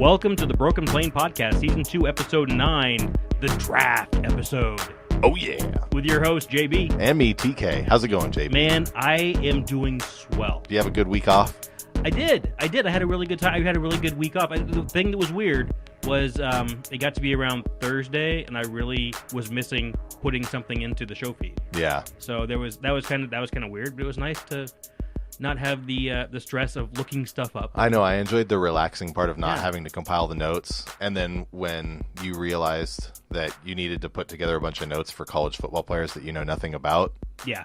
Welcome to the Broken Plane Podcast, Season 2, Episode 9, the Draft episode. Oh, yeah. With your host, JB. And me, TK. How's it going, JB? Man, I am doing swell. Do you have a good week off? I did. I had a really good time. I had a really good week off. The thing that was weird was it got to be around Thursday, and I really was missing putting something into the show feed. Yeah. So that was kind of weird, but it was nice to not have the stress of looking stuff up. I know. I enjoyed the relaxing part of not having to compile the notes. And then when you realized that you needed to put together a bunch of notes for college football players that you know nothing about,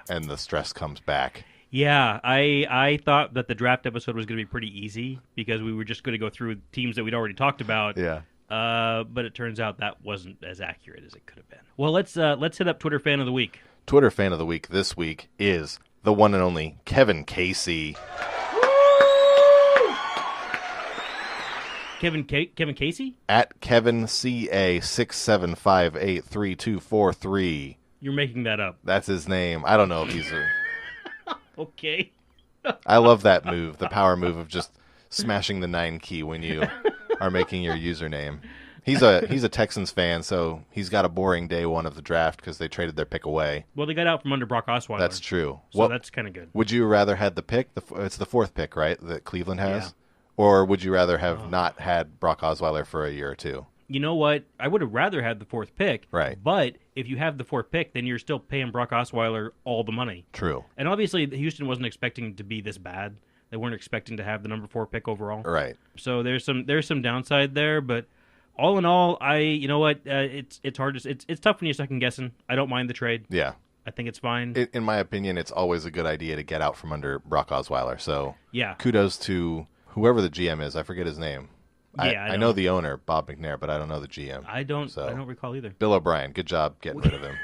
and the stress comes back. Yeah, I thought that the draft episode was going to be pretty easy because we were just going to go through teams that we'd already talked about. Yeah. But it turns out that wasn't as accurate as it could have been. Well, let's hit up Twitter Fan of the Week. Twitter Fan of the Week this week is the one and only Kevin Casey. Kevin Casey? At Kevin CA 67583243. You're making that up. That's his name. I don't know if he's a... Okay. I love that move, the power move of just smashing the 9 key when you are making your username. He's a Texans fan, so he's got a boring day one of the draft because they traded their pick away. Well, they got out from under Brock Osweiler. That's true. So that's kind of good. Would you rather had the pick? It's the 4th pick, right, that Cleveland has? Yeah. Or would you rather have not had Brock Osweiler for a year or two? You know what? I would have rather had the 4th pick. Right. But if you have the 4th pick, then you're still paying Brock Osweiler all the money. True. And obviously, Houston wasn't expecting to be this bad. They weren't expecting to have the number 4 pick overall. Right. So there's some downside there, but all in all, you know what? It's hard to it's tough when you're second guessing. I don't mind the trade. Yeah. I think it's fine. In my opinion, it's always a good idea to get out from under Brock Osweiler. So yeah. Kudos to whoever the GM is. I forget his name. Yeah, I know the owner, Bob McNair, but I don't know the GM. I don't recall either. Bill O'Brien, good job getting rid of him.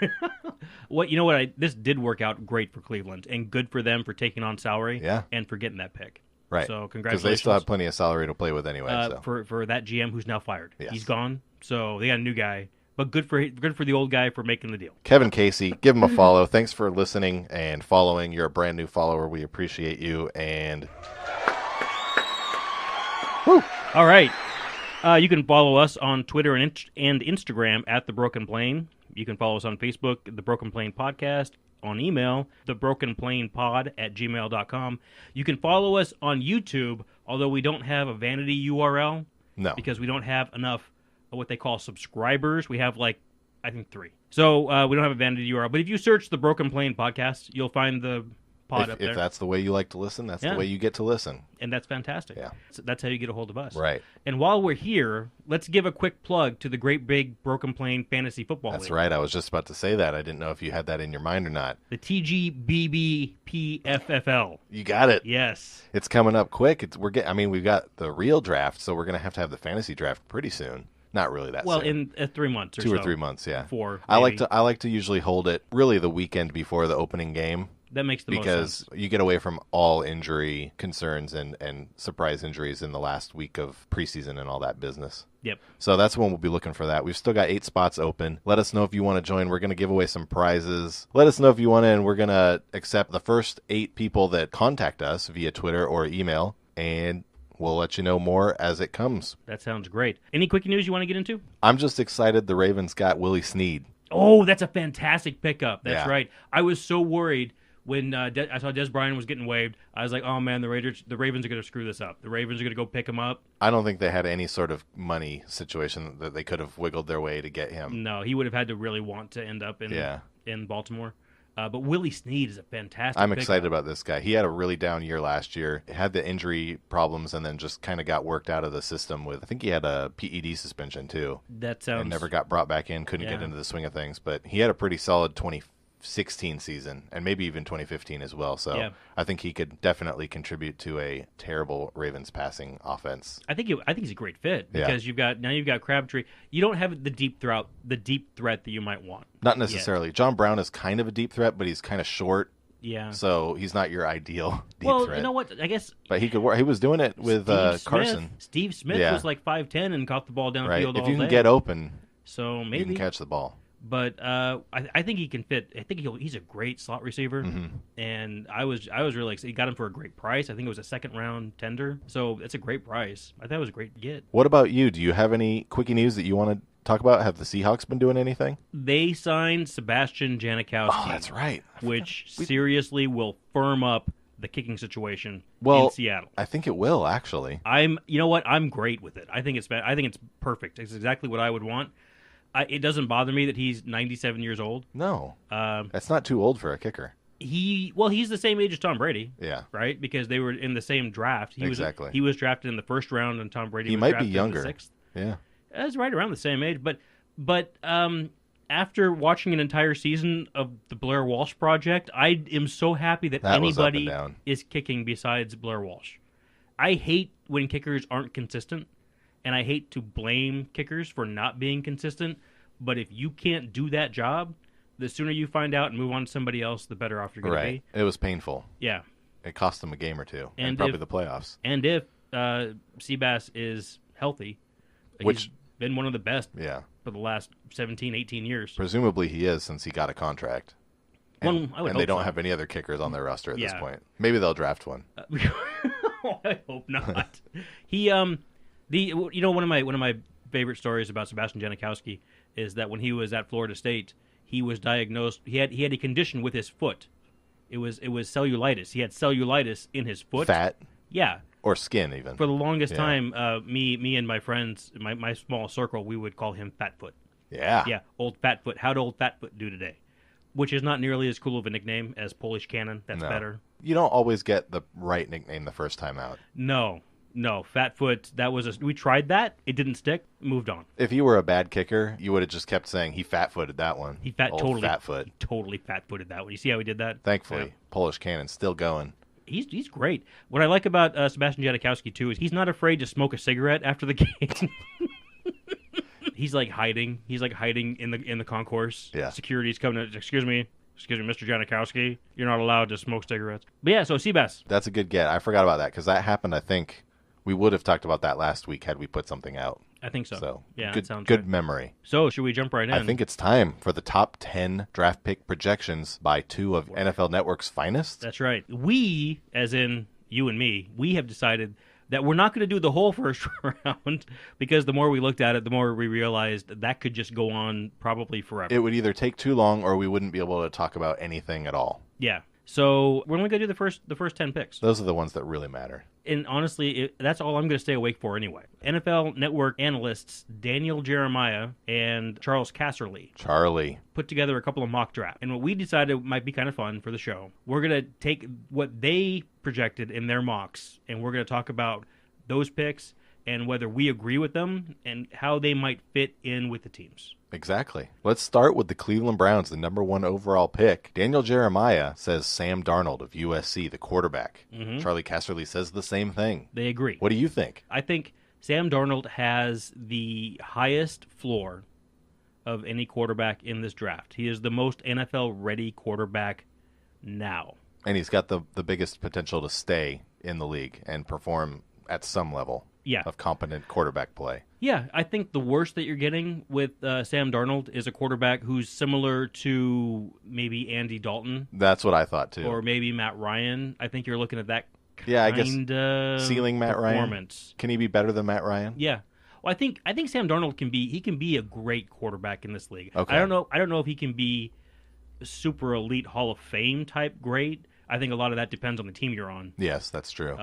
This did work out great for Cleveland and good for them for taking on salary and for getting that pick. Right. So congratulations. Because they still have plenty of salary to play with anyway. For that GM who's now fired. Yes. He's gone. So they got a new guy. But good for the old guy for making the deal. Kevin Casey, give him a follow. Thanks for listening and following. You're a brand new follower. We appreciate you. And woo! All right. You can follow us on Twitter and Instagram at The Broken Plane. You can follow us on Facebook, The Broken Plane Podcast, on email, thebrokenplanepod@gmail.com. You can follow us on YouTube, although we don't have a vanity URL. No. Because we don't have enough of what they call subscribers. We have, I think 3. So we don't have a vanity URL. But if you search The Broken Plane Podcast, you'll find the pod up there. If that's the way you like to listen, that's the way you get to listen. And that's fantastic. Yeah. So that's how you get a hold of us. Right. And while we're here, let's give a quick plug to the Great Big Broken Plane Fantasy Football League. That's right. I was just about to say that. I didn't know if you had that in your mind or not. The TGBBPFFL. You got it. Yes. It's coming up quick. We've got the real draft, so we're going to have the fantasy draft pretty soon. Not really that soon. Well, in 3 months or 2 so. 2 or 3 months, yeah. 4. I like to usually hold it really the weekend before the opening game. That makes the most sense. Because you get away from all injury concerns and surprise injuries in the last week of preseason and all that business. Yep. So that's when we'll be looking for that. We've still got 8 spots open. Let us know if you want to join. We're going to give away some prizes. Let us know if you want to, and we're going to accept the first 8 people that contact us via Twitter or email, and we'll let you know more as it comes. That sounds great. Any quick news you want to get into? I'm just excited the Ravens got Willie Snead. Oh, that's a fantastic pickup. That's right. I was so worried when I saw Des Bryant was getting waived. I was like, oh, man, the Ravens are going to screw this up. The Ravens are going to go pick him up. I don't think they had any sort of money situation that they could have wiggled their way to get him. No, he would have had to really want to end up in Baltimore. But Willie Snead is a fantastic I'm excited about this guy. He had a really down year last year. Had the injury problems and then just kind of got worked out of the system with, I think he had a PED suspension too. That sounds... And never got brought back in, couldn't get into the swing of things. But he had a pretty solid 2016 season and maybe even 2015 as well. So I think he could definitely contribute to a terrible Ravens passing offense. I think he's a great fit because you've got Crabtree. You don't have the deep threat that you might want. Not necessarily. Yet. John Brown is kind of a deep threat, but he's kind of short. Yeah. So he's not your ideal deep threat. Well, you know what? I guess. But he could work. He was doing it with Carson. Steve Smith was like 5'10" and caught the ball downfield all day. If you can get open, so maybe you can catch the ball. But I think he can fit. I think he's a great slot receiver, and I was really excited. He got him for a great price. I think it was a second-round tender, so it's a great price. I thought it was a great get. What about you? Do you have any quickie news that you want to talk about? Have the Seahawks been doing anything? They signed Sebastian Janikowski. Oh, that's right. Which seriously will firm up the kicking situation in Seattle. I think it will, actually. You know what? I'm great with it. I think it's perfect. It's exactly what I would want. It doesn't bother me that he's 97 years old. No. That's not too old for a kicker. He's the same age as Tom Brady. Yeah. Right? Because they were in the same draft. Exactly. He was drafted in the first round, and Tom Brady he was might drafted be younger. in the 6th. Yeah. That's right around the same age. But after watching an entire season of the Blair Walsh Project, I am so happy that anybody is kicking besides Blair Walsh. I hate when kickers aren't consistent, and I hate to blame kickers for not being consistent. But if you can't do that job, the sooner you find out and move on to somebody else, the better off you're going to be. It was painful. Yeah. It cost them a game or two, and probably the playoffs. And if Seabass is healthy, he's been one of the best for the last 17, 18 years. Presumably he is, since he got a contract. And, I would and hope they don't so. have any other kickers on their roster at this point. Maybe they'll draft one. I hope not. One of my favorite stories about Sebastian Janikowski is that when he was at Florida State, he was diagnosed. He had a condition with his foot. It was cellulitis. He had cellulitis in his foot. Fat. Yeah. Or skin, even. For the longest time, me and my friends, my small circle, we would call him Fatfoot. Yeah. Yeah, Old Fatfoot. How'd Old Fatfoot do today? Which is not nearly as cool of a nickname as Polish Cannon. That's better. You don't always get the right nickname the first time out. No, Fatfoot. We tried that. It didn't stick. Moved on. If you were a bad kicker, you would have just kept saying he fat-footed that one. Totally Fatfoot. He totally fat-footed that one. You see how he did that? Thankfully, Polish Cannon's still going. He's great. What I like about Sebastian Janikowski too is he's not afraid to smoke a cigarette after the game. He's like hiding. He's like hiding in the concourse. Yeah. Security's coming. Excuse me, Mr. Janikowski. You're not allowed to smoke cigarettes. But yeah, so Seabass. That's a good get. I forgot about that because that happened. I think we would have talked about that last week had we put something out. I think so. So yeah, good, that sounds good right. memory. So should we jump right in? I think it's time for the top 10 draft pick projections by two of NFL Network's finest. That's right. We, as in you and me, we have decided that we're not going to do the whole first round because the more we looked at it, the more we realized that could just go on probably forever. It would either take too long or we wouldn't be able to talk about anything at all. Yeah. So we're only going to do the first 10 picks. Those are the ones that really matter. And honestly, that's all I'm going to stay awake for anyway. NFL Network analysts Daniel Jeremiah and Charles Casserly put together a couple of mock drafts. And what we decided might be kind of fun for the show, we're going to take what they projected in their mocks, and we're going to talk about those picks and whether we agree with them and how they might fit in with the teams. Exactly. Let's start with the Cleveland Browns, the number 1 overall pick. Daniel Jeremiah says Sam Darnold of USC, the quarterback. Mm-hmm. Charlie Casserly says the same thing. They agree. What do you think? I think Sam Darnold has the highest floor of any quarterback in this draft. He is the most NFL-ready quarterback now. And he's got the biggest potential to stay in the league and perform at some level of competent quarterback play. Yeah, I think the worst that you're getting with Sam Darnold is a quarterback who's similar to maybe Andy Dalton. That's what I thought, too. Or maybe Matt Ryan. I think you're looking at that I guess ceiling Matt performance. Ryan. Can he be better than Matt Ryan? Yeah. Well, I think Sam Darnold can be a great quarterback in this league. Okay. I don't know if he can be super elite Hall of Fame type great. I think a lot of that depends on the team you're on. Yes, that's true.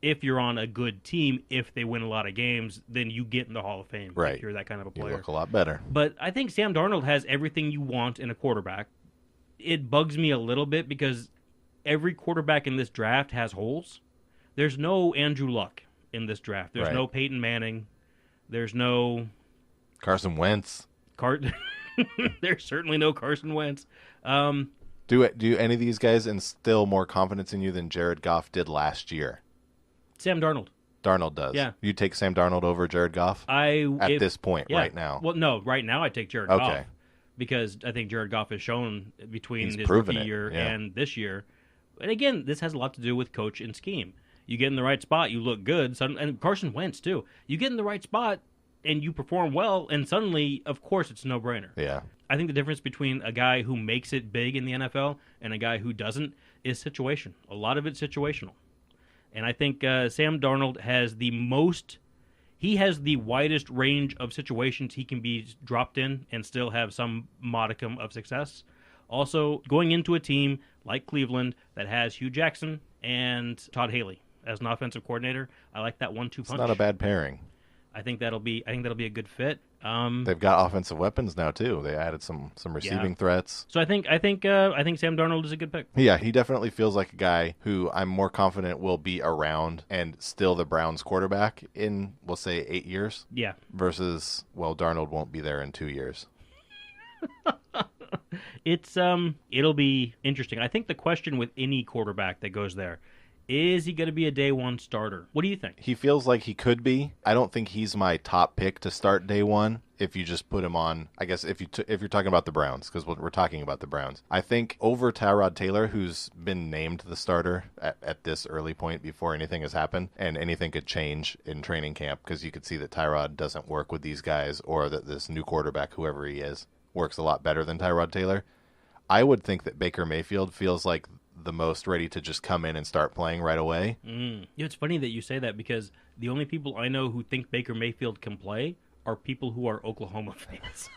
If you're on a good team, if they win a lot of games, then you get in the Hall of Fame. Right. If you're that kind of a player. You look a lot better. But I think Sam Darnold has everything you want in a quarterback. It bugs me a little bit because every quarterback in this draft has holes. There's no Andrew Luck in this draft. There's no Peyton Manning. There's no Carson Wentz. There's certainly no Carson Wentz. Do any of these guys instill more confidence in you than Jared Goff did last year? Sam Darnold. Darnold does. Yeah. You take Sam Darnold over Jared Goff? At this point, right now. Well, no, right now I take Jared Goff. Because I think Jared Goff has shown between his rookie year and this year. And again, this has a lot to do with coach and scheme. You get in the right spot, you look good. And Carson Wentz, too. You get in the right spot, and you perform well, and suddenly, of course, it's a no-brainer. Yeah. I think the difference between a guy who makes it big in the NFL and a guy who doesn't is situation. A lot of it's situational. And I think Sam Darnold has the widest range of situations he can be dropped in and still have some modicum of success. Also, going into a team like Cleveland that has Hugh Jackson and Todd Haley as an offensive coordinator, I like that 1-2 punch. It's not a bad pairing. I think that'll be a good fit. They've got offensive weapons now too. They added some receiving threats. So I think Sam Darnold is a good pick. Yeah, he definitely feels like a guy who I'm more confident will be around and still the Browns quarterback in, we'll say, 8 years. Yeah. Versus, well, Darnold won't be there in 2 years. It'll be interesting. I think the question with any quarterback that goes there, is he going to be a day one starter? What do you think? He feels like he could be. I don't think he's my top pick to start day one if you just put him on, I guess, if you're talking about the Browns, because we're talking about the Browns. I think over Tyrod Taylor, who's been named the starter at this early point before anything has happened, and anything could change in training camp, because you could see that Tyrod doesn't work with these guys, or that this new quarterback, whoever he is, works a lot better than Tyrod Taylor. I would think that Baker Mayfield feels like the most ready to just come in and start playing right away. It's funny that you say that, because the only people I know who think Baker Mayfield can play are people who are Oklahoma fans.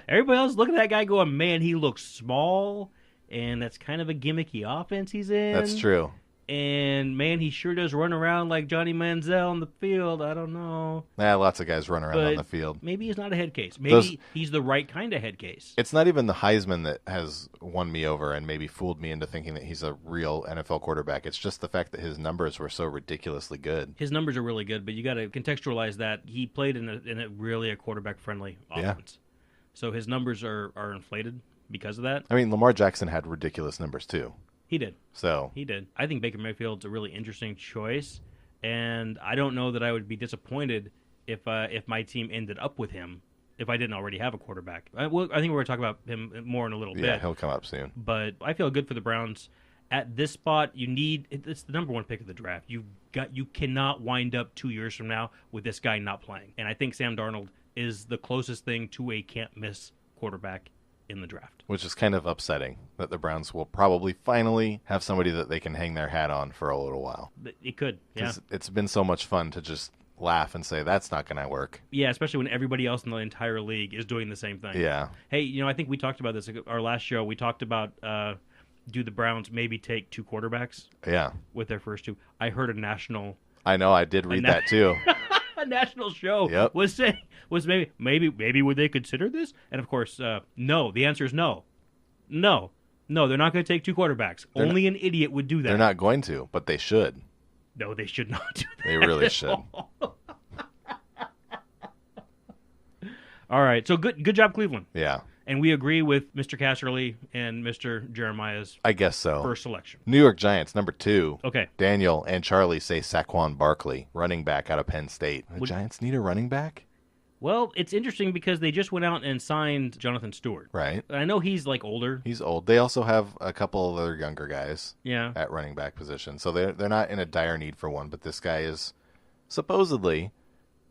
Everybody else look at that guy going, man, he looks small, and that's kind of a gimmicky offense he's in. That's true. And, man, he sure does run around like Johnny Manziel on the field. I don't know. Yeah, lots of guys run around on the field. Maybe he's not a head case. Maybe he's the right kind of head case. It's not even the Heisman that has won me over and maybe fooled me into thinking that he's a real NFL quarterback. It's just the fact that his numbers were so ridiculously good. His numbers are really good, but you got to contextualize that. He played in a really quarterback-friendly offense. Yeah. So his numbers are inflated because of that. I mean, Lamar Jackson had ridiculous numbers, too. He did. So he did. I think Baker Mayfield's a really interesting choice, and I don't know that I would be disappointed if my team ended up with him if I didn't already have a quarterback. I think we're going to talk about him more in a little bit. Yeah, he'll come up soon. But I feel good for the Browns. At this spot, it's the number one pick of the draft. You cannot wind up 2 years from now with this guy not playing. And I think Sam Darnold is the closest thing to a can't-miss quarterback in the draft. Which is kind of upsetting that the Browns will probably finally have somebody that they can hang their hat on for a little while. It could, yeah. It's been so much fun to just laugh and say, that's not going to work. Yeah, especially when everybody else in the entire league is doing the same thing. Yeah. Hey, I think we talked about this our last show. We talked about do the Browns maybe take two quarterbacks? Yeah. With their first two. I heard a national... I know, I did read that too. A national show was saying maybe would they consider this? And of course, no. The answer is no. No, they're not going to take two quarterbacks. Only an idiot would do that. They're not going to, but they should. No, they should not do that. They really should. All right, so good job, Cleveland. Yeah. And we agree with Mr. Casserly and Mr. Jeremiah's I guess so. First selection. New York Giants, number 2. Okay. Daniel and Charlie say Saquon Barkley, running back out of Penn State. The Giants need a running back? Well, it's interesting because they just went out and signed Jonathan Stewart. Right. I know he's older. He's old. They also have a couple of other younger guys at running back position. So they're not in a dire need for one, but this guy is supposedly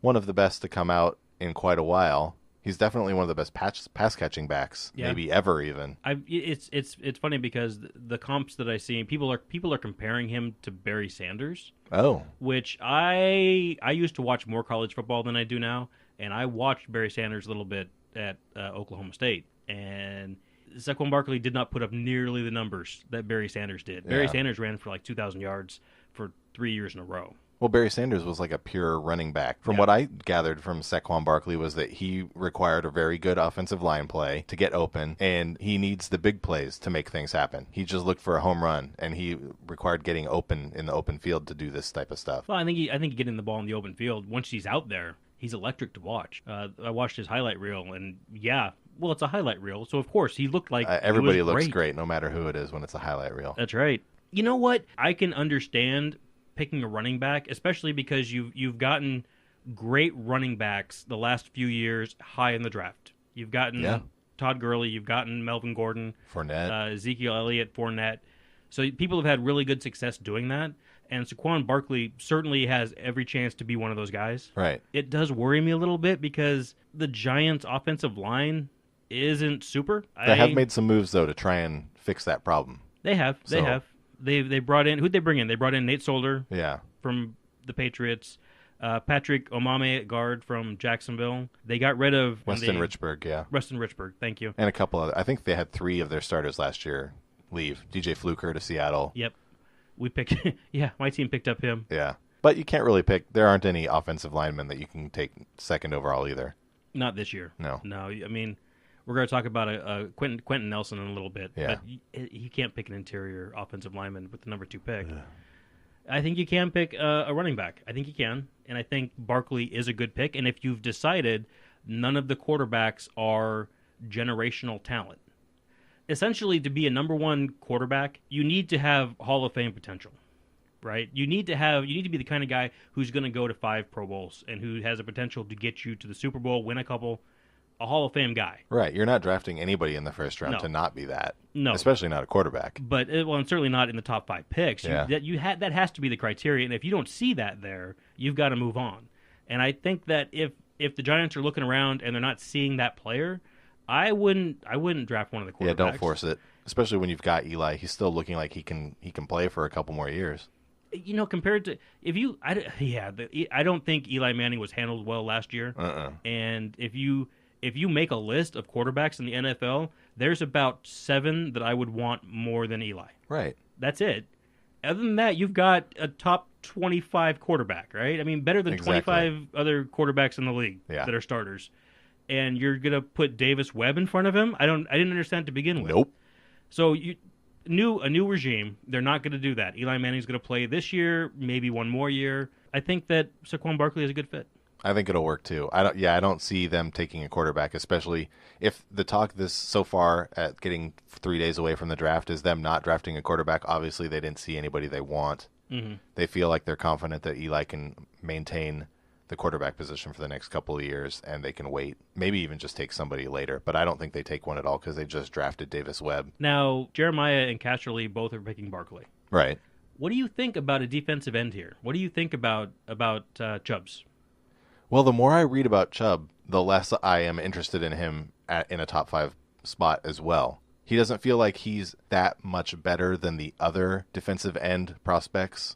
one of the best to come out in quite a while. He's definitely one of the best pass catching backs, maybe ever even. It's funny because the comps that I see, people are comparing him to Barry Sanders. Oh, which I used to watch more college football than I do now, and I watched Barry Sanders a little bit at Oklahoma State, and Saquon Barkley did not put up nearly the numbers that Barry Sanders did. Barry Sanders ran for 2,000 yards for 3 years in a row. Well, Barry Sanders was like a pure running back. From what I gathered from Saquon Barkley was that he required a very good offensive line play to get open, and he needs the big plays to make things happen. He just looked for a home run, and he required getting open in the open field to do this type of stuff. Well, I think getting the ball in the open field, once he's out there, he's electric to watch. I watched his highlight reel, and well, it's a highlight reel, so of course he looked like everybody looks great, no matter who it is when it's a highlight reel. That's right. You know what? I can understand picking a running back, especially because you've gotten great running backs the last few years high in the draft. You've gotten Todd Gurley, you've gotten Melvin Gordon, Fournette, Ezekiel Elliott, Fournette. So people have had really good success doing that. And Saquon Barkley certainly has every chance to be one of those guys. Right. It does worry me a little bit because the Giants' offensive line isn't super. They have made some moves, though, to try and fix that problem. They have. They brought in... Who'd they bring in? They brought in Nate Solder from the Patriots. Patrick Omame, guard from Jacksonville. They got rid of... Weston Richburg, Weston Richburg, thank you. And a couple other... I think they had 3 of their starters last year leave. DJ Fluker to Seattle. Yep. We picked... yeah, my team picked up him. Yeah. But you can't really pick... There aren't any offensive linemen that you can take second overall either. Not this year. No. No, I mean... We're going to talk about Quentin Nelson in a little bit, but you can't pick an interior offensive lineman with the number 2 pick. I think you can pick a running back. I think you can, and I think Barkley is a good pick. And if you've decided none of the quarterbacks are generational talent, essentially to be a number 1 quarterback, you need to have Hall of Fame potential, right? You need to be the kind of guy who's going to go to 5 Pro Bowls and who has a potential to get you to the Super Bowl, win a couple. A Hall of Fame guy. Right. You're not drafting anybody in the first round to not be that. No. Especially not a quarterback. But, and certainly not in the top 5 picks. Yeah. That has to be the criteria. And if you don't see that there, you've got to move on. And I think that if the Giants are looking around and they're not seeing that player, I wouldn't draft one of the quarterbacks. Yeah, don't force it. Especially when you've got Eli. He's still looking like he can play for a couple more years. You know, compared to I don't think Eli Manning was handled well last year. And if you make a list of quarterbacks in the NFL, there's about 7 that I would want more than Eli. Right. That's it. Other than that, you've got a top 25 quarterback, right? I mean, better than 25 other quarterbacks in the league that are starters. And you're going to put Davis Webb in front of him? I didn't understand to begin with. Nope. So a new regime, they're not going to do that. Eli Manning's going to play this year, maybe one more year. I think that Saquon Barkley is a good fit. I think it'll work too. I don't see them taking a quarterback, especially if the talk this so far at getting 3 days away from the draft is them not drafting a quarterback. Obviously, they didn't see anybody they want. Mm-hmm. They feel like they're confident that Eli can maintain the quarterback position for the next couple of years, and they can wait, maybe even just take somebody later. But I don't think they take one at all because they just drafted Davis Webb. Now, Jeremiah and Casterly both are picking Barkley. Right. What do you think about a defensive end here? What do you think about Chubbs? Well, the more I read about Chubb, the less I am interested in him in a top 5 spot as well. He doesn't feel like he's that much better than the other defensive end prospects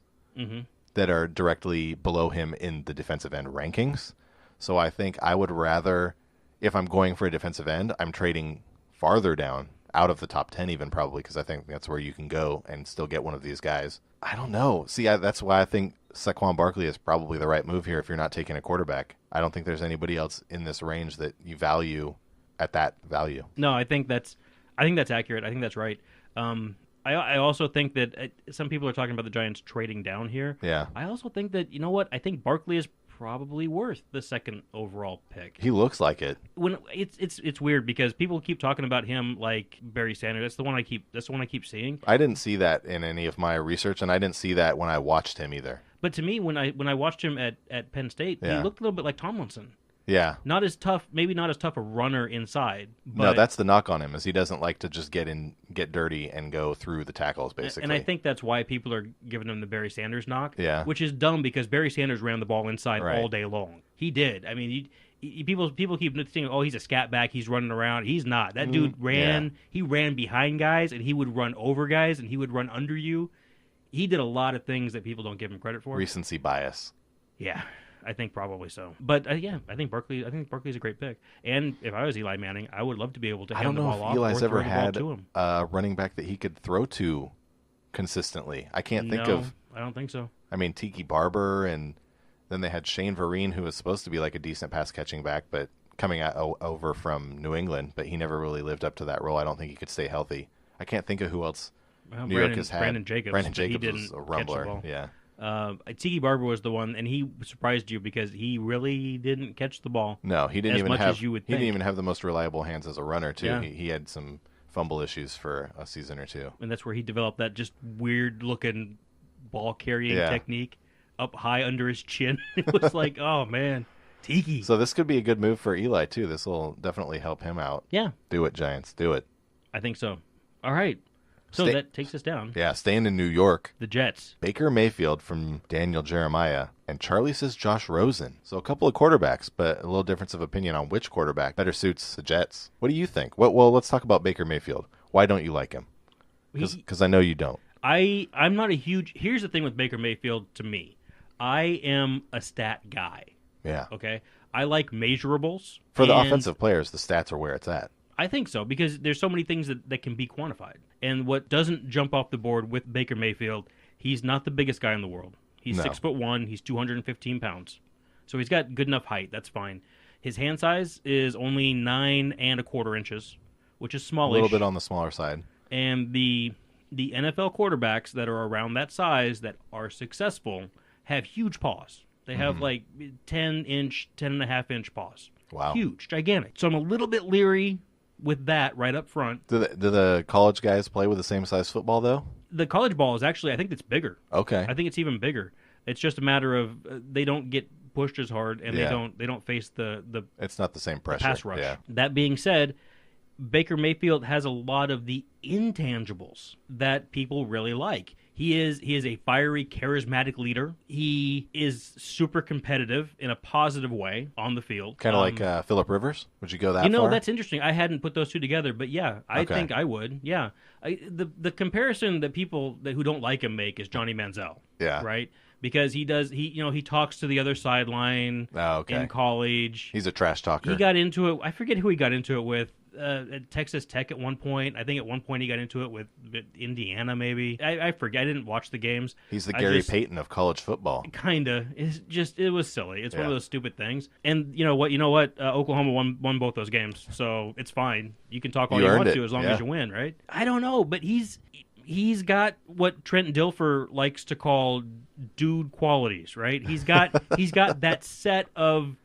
that are directly below him in the defensive end rankings. So I think I would rather, if I'm going for a defensive end, I'm trading farther down, out of the top 10 even probably, because I think that's where you can go and still get one of these guys. I don't know. See, that's why I think Saquon Barkley is probably the right move here if you're not taking a quarterback. I don't think there's anybody else in this range that you value at that value. No, I think that's accurate. I think that's right. I also think that some people are talking about the Giants trading down here. Yeah. I also think that, you know what? I think Barkley is probably worth the 2nd overall pick. He looks like it. When it's weird because people keep talking about him like Barry Sanders. That's the one I keep seeing. I didn't see that in any of my research, and I didn't see that when I watched him either. But to me, when I watched him at Penn State, he looked a little bit like Tomlinson. Yeah. Not as tough a runner inside. But, no, that's the knock on him, is he doesn't like to just get dirty and go through the tackles, basically. And I think that's why people are giving him the Barry Sanders knock. Yeah. Which is dumb because Barry Sanders ran the ball inside all day long. He did. I mean, people keep thinking, oh, he's a scat back, he's running around. He's not. That dude ran. Yeah. He ran behind guys, and he would run over guys, and he would run under you. He did a lot of things that people don't give him credit for. Recency bias. Yeah, I think probably so. But I think Barkley's a great pick. And if I was Eli Manning, I would love to be able to hand the ball off. I don't know if Eli's ever had to him. A running back that he could throw to consistently. I can't think of. I don't think so. I mean, Tiki Barber, and then they had Shane Vereen, who was supposed to be like a decent pass catching back, but coming over from New England, but he never really lived up to that role. I don't think he could stay healthy. I can't think of who else. New York has had. Brandon Jacobs was a rumbler. Yeah. Tiki Barber was the one, and he surprised you because he really didn't catch the ball. No, he didn't as even much have. As you would he think. didn't even have the most reliable hands as a runner too. Yeah. He had some fumble issues for a season or two, and that's where he developed that just weird looking ball carrying technique up high under his chin. It was like, oh man, Tiki. So this could be a good move for Eli too. This will definitely help him out. Yeah, do it, Giants, do it. I think so. All right. So that takes us down. Yeah, staying in New York. The Jets. Baker Mayfield from Daniel Jeremiah. And Charlie says Josh Rosen. So a couple of quarterbacks, but a little difference of opinion on which quarterback better suits the Jets. What do you think? Well, let's talk about Baker Mayfield. Why don't you like him? Because I know you don't. I'm not a huge... Here's the thing with Baker Mayfield to me. I am a stat guy. Yeah. Okay? I like measurables. For the offensive players, the stats are where it's at. I think so, because there's so many things that can be quantified. And what doesn't jump off the board with Baker Mayfield, he's not the biggest guy in the world. He's 6'1", he's 215 pounds. So he's got good enough height, that's fine. His hand size is only 9 1/4 inches, which is smallish. A little bit on the smaller side. And the NFL quarterbacks that are around that size that are successful have huge paws. They have like 10-inch, 10.5-inch paws. Wow. Huge, gigantic. So I'm a little bit leery with that right up front. Do the college guys play with the same size football, though? The college ball is actually, I think it's bigger. Okay. I think it's even bigger. It's just a matter of they don't get pushed as hard, and they don't face the it's not the same pressure. Pass rush. Yeah. That being said, Baker Mayfield has a lot of the intangibles that people really like. He is a fiery, charismatic leader. He is super competitive in a positive way on the field. Kind of like Phillip Rivers? Would you go that far? That's interesting. I hadn't put those two together, but yeah, I think I would. Yeah. The comparison that people who don't like him make is Johnny Manziel. Yeah. Right? Because he talks to the other sideline in college. He's a trash talker. He got into it. I forget who he got into it with. At Texas Tech at one point. I think at one point he got into it with Indiana, maybe. I forget. I didn't watch the games. He's the Gary Payton of college football. Kinda. It was silly. It's one of those stupid things. And you know what? Oklahoma won both those games, so it's fine. You can talk all you want to as long as you win, right? I don't know, but he's got what Trent Dilfer likes to call dude qualities, right? He's got that set of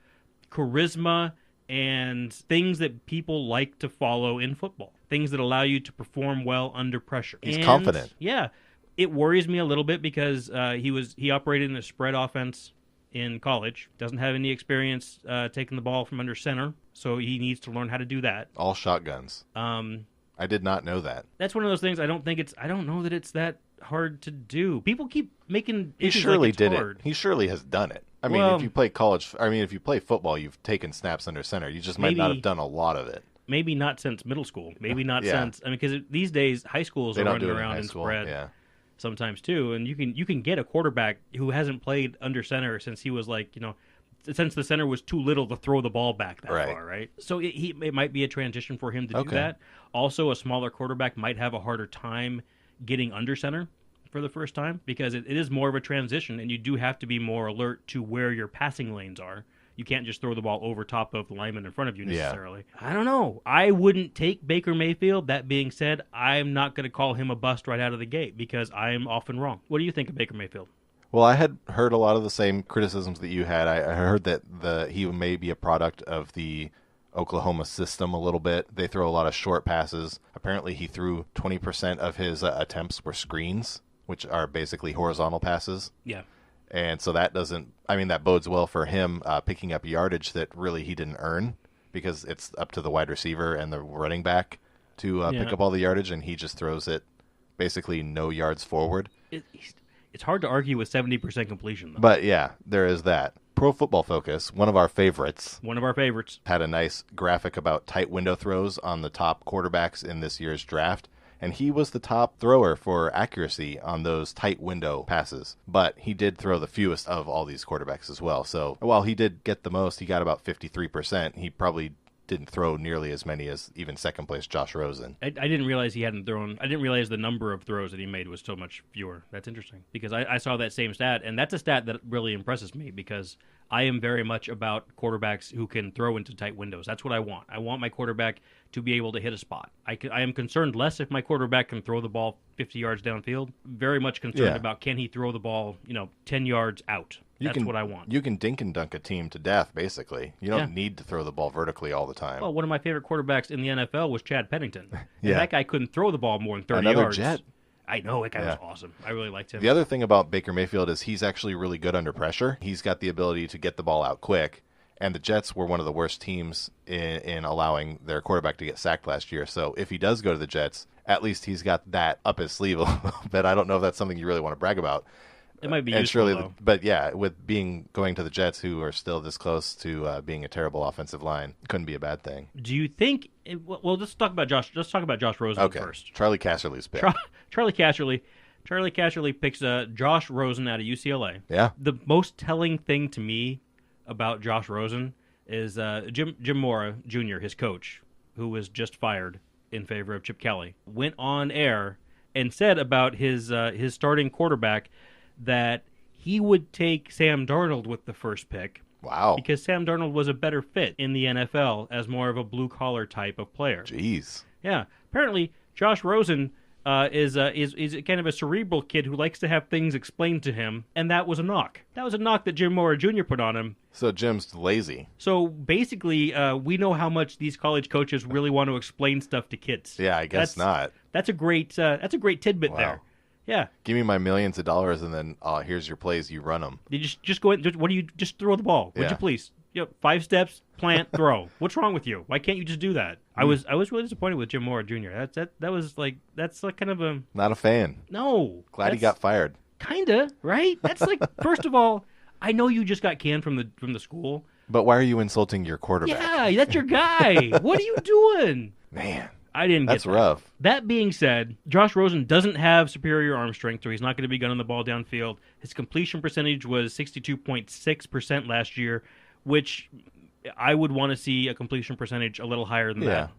charisma and things that people like to follow in football. Things that allow you to perform well under pressure. He's confident. Yeah. It worries me a little bit because he operated in a spread offense in college. Doesn't have any experience taking the ball from under center, so he needs to learn how to do that. All shotguns. I did not know that. That's one of those things I don't know that it's that hard to do. People keep making He surely did it. He surely has done it. I mean, if you play if you play football, you've taken snaps under center. You just might not have done a lot of it. Maybe not since middle school. Maybe not since. I mean, because these days high schools are running around in spread sometimes too, and you can get a quarterback who hasn't played under center since he was since the center was too little to throw the ball back that far, right? So it might be a transition for him to do that. Also, a smaller quarterback might have a harder time getting under center for the first time because it is more of a transition, and you do have to be more alert to where your passing lanes are. You can't just throw the ball over top of the lineman in front of you necessarily. I don't know. I wouldn't take Baker Mayfield. That being said, I'm not going to call him a bust right out of the gate because I am often wrong. What do you think of Baker Mayfield? Well, I had heard a lot of the same criticisms that you had. I heard that he may be a product of the Oklahoma system a little bit. They throw a lot of short passes. Apparently, he threw 20% of his attempts were screens, which are basically horizontal passes. Yeah. And so that bodes well for him picking up yardage that really he didn't earn because it's up to the wide receiver and the running back to pick up all the yardage, and he just throws it basically no yards forward. It's hard to argue with 70% completion, though. But, yeah, there is that. Pro Football Focus, one of our favorites, had a nice graphic about tight window throws on the top quarterbacks in this year's draft. And he was the top thrower for accuracy on those tight window passes. But he did throw the fewest of all these quarterbacks as well. So while he did get the most, he got about 53%. He probably didn't throw nearly as many as even second place Josh Rosen. I didn't realize he hadn't thrown. I didn't realize the number of throws that he made was so much fewer. That's interesting because I saw that same stat, and that's a stat that really impresses me because I am very much about quarterbacks who can throw into tight windows. That's what I want. I want my quarterback to be able to hit a spot. I am concerned less if my quarterback can throw the ball 50 yards downfield. Very much concerned about can he throw the ball 10 yards out. That's what I want. You can dink and dunk a team to death, basically. You don't need to throw the ball vertically all the time. Well, one of my favorite quarterbacks in the NFL was Chad Pennington. And that guy couldn't throw the ball more than 30 Another yards. Jet. I know, that guy was awesome. I really liked him. The other thing about Baker Mayfield is he's actually really good under pressure. He's got the ability to get the ball out quick, And the Jets were one of the worst teams in allowing their quarterback to get sacked last year. So if he does go to the Jets, at least he's got that up his sleeve a little bit. I don't know if that's something you really want to brag about. It might be useful, though. But yeah, with going to the Jets, who are still this close to being a terrible offensive line, couldn't be a bad thing. Do you think? Well, let's talk about Josh. Let's talk about Josh Rosen first. Charlie Casserly's pick. Charlie Casserly picks Josh Rosen out of UCLA. Yeah. The most telling thing to me about Josh Rosen is Jim Mora Jr., his coach, who was just fired in favor of Chip Kelly, went on air and said about his starting quarterback that he would take Sam Darnold with the first pick. Wow. Because Sam Darnold was a better fit in the NFL as more of a blue-collar type of player. Jeez. Yeah. Apparently, Josh Rosen is kind of a cerebral kid who likes to have things explained to him, and that was a knock. That was a knock that Jim Mora Jr. put on him. So Jim's lazy. So basically, we know how much these college coaches really want to explain stuff to kids. Yeah, I guess not. That's a great tidbit there. Yeah. Give me my millions of dollars, and then here's your plays. You run them. You just go. What do you just throw the ball? Would you please? 5 steps, plant, throw. What's wrong with you? Why can't you just do that? I was really disappointed with Jim Mora Jr. That's like kind of a not a fan. No. Glad he got fired. Kinda, right? That's like, first of all, I know you just got canned from the school. But why are you insulting your quarterback? Yeah, that's your guy. What are you doing? Man. I didn't get that. That's rough. That being said, Josh Rosen doesn't have superior arm strength, so he's not going to be gunning the ball downfield. His completion percentage was 62.6% last year, which I would want to see a completion percentage a little higher than that.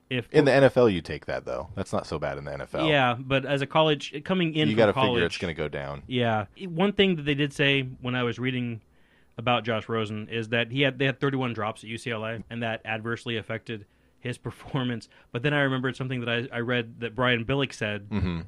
In the NFL, you take that, though. That's not so bad in the NFL. Yeah, but as a college, coming in you from college... You got to figure it's going to go down. Yeah. One thing that they did say when I was reading about Josh Rosen is that they had 31 drops at UCLA, and that adversely affected his performance. But then I remembered something that I read that Brian Billick said